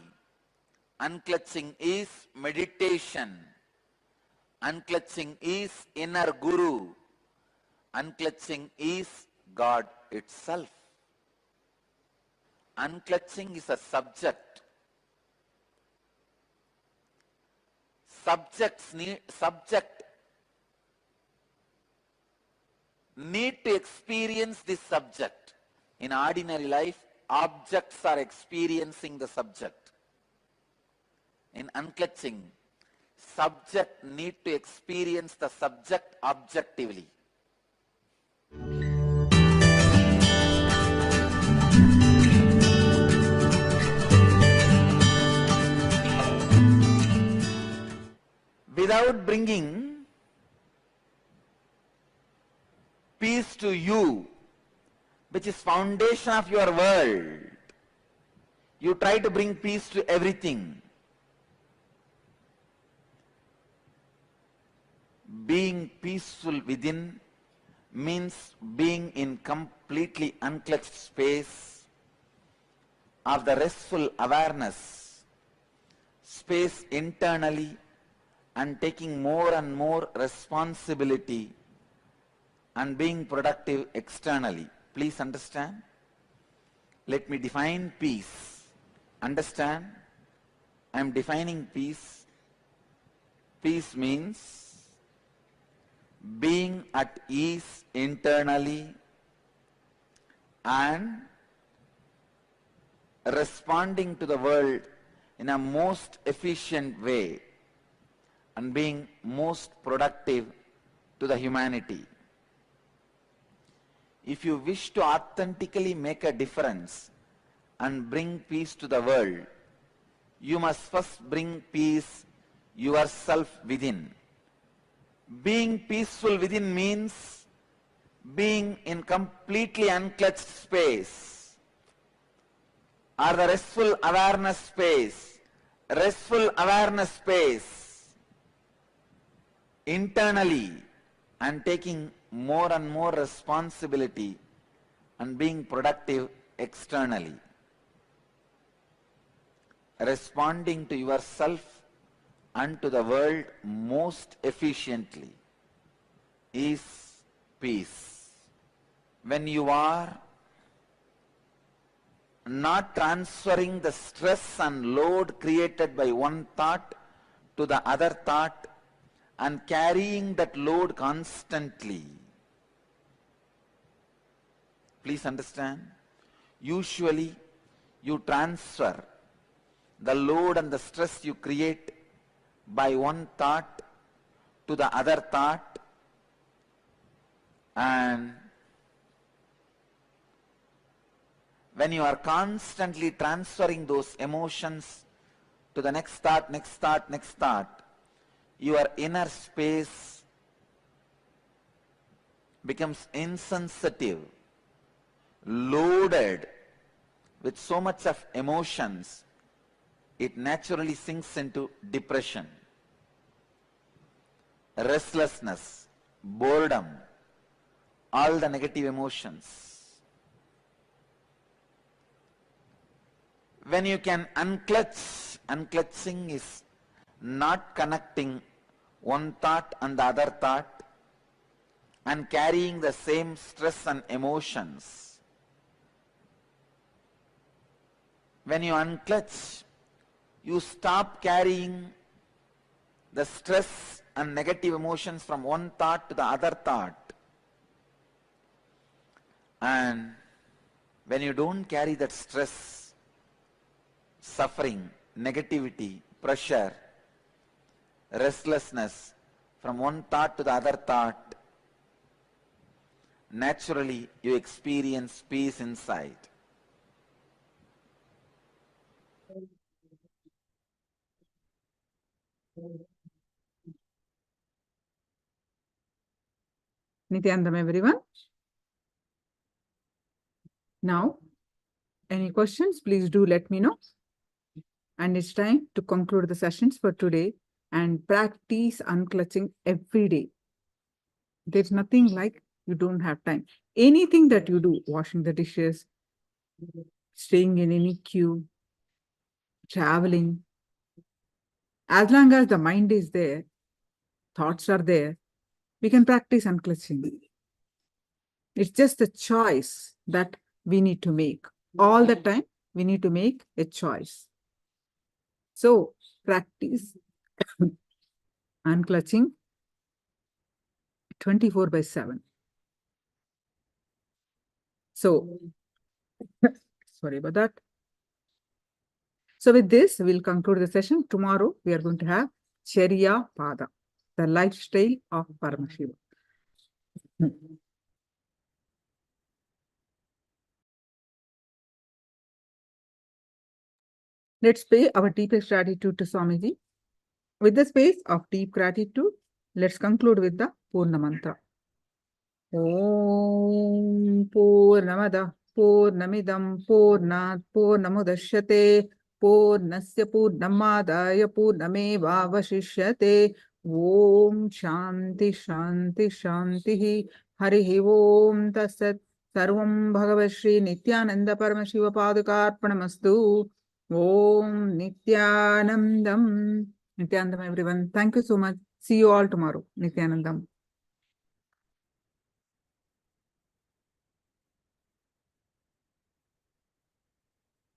Unclutching is meditation. Unclutching is inner guru. Unclutching is God itself. Unclutching is a subject. Subject need to experience this subject. In ordinary life, objects are experiencing the subject. In unclutching, subject need to experience the subject objectively. Without bringing peace to you, which is foundation of your world, you try to bring peace to everything. Being peaceful within means being in completely unclutched space of the restful awareness, space internally, and taking more and more responsibility and being productive externally. Please understand. Let me define peace. Understand? I am defining peace. Peace means being at ease internally and responding to the world in a most efficient way and being most productive to the humanity. If you wish to authentically make a difference and bring peace to the world, you must first bring peace yourself within. Being peaceful within means being in completely unclutched space or the restful awareness space. Restful awareness space internally and taking more and more responsibility and being productive externally. Responding to yourself and to the world most efficiently is peace. When you are not transferring the stress and load created by one thought to the other thought and carrying that load constantly. Please understand. Usually you transfer the load and the stress you create by one thought to the other thought And when you are constantly transferring those emotions to the next thought, next thought, next thought, your inner space becomes insensitive, loaded with so much of emotions, it naturally sinks into depression, restlessness, boredom, all the negative emotions. When you can unclutch, unclutching is not connecting one thought and the other thought and carrying the same stress and emotions. When you unclutch, you stop carrying the stress and negative emotions from one thought to the other thought. And when you don't carry that stress, suffering, negativity, pressure, restlessness from one thought to the other thought, naturally you experience peace inside. Nityanandam, everyone. Now, any questions, please do let me know. And it's time to conclude the sessions for today and practice unclutching every day. There's nothing like you don't have time. Anything that you do, washing the dishes, staying in any queue, traveling, as long as the mind is there, thoughts are there, we can practice unclutching. It's just a choice that we need to make. All the time, we need to make a choice. So, practice unclutching 24/7. So, sorry about that. So with this, we'll conclude the session. Tomorrow, we are going to have Charya Pada, the lifestyle of Paramashiva. Let's pay our deepest gratitude to Swamiji. With the space of deep gratitude, let's conclude with the Purna Mantra. Om Purnamada Purnamidam Purnat Purnamudashyate Purnasya Purnamadaya Purnameva Vashishyate. Om Shanti Shanti Shanti Harihi Om Tasat Sarvam Bhagavat Sri Nityananda Paramashiva Padukarpanamastu. Om Nityanandam. Nityanandam, everyone. Thank you so much. See you all tomorrow. Nityanandam.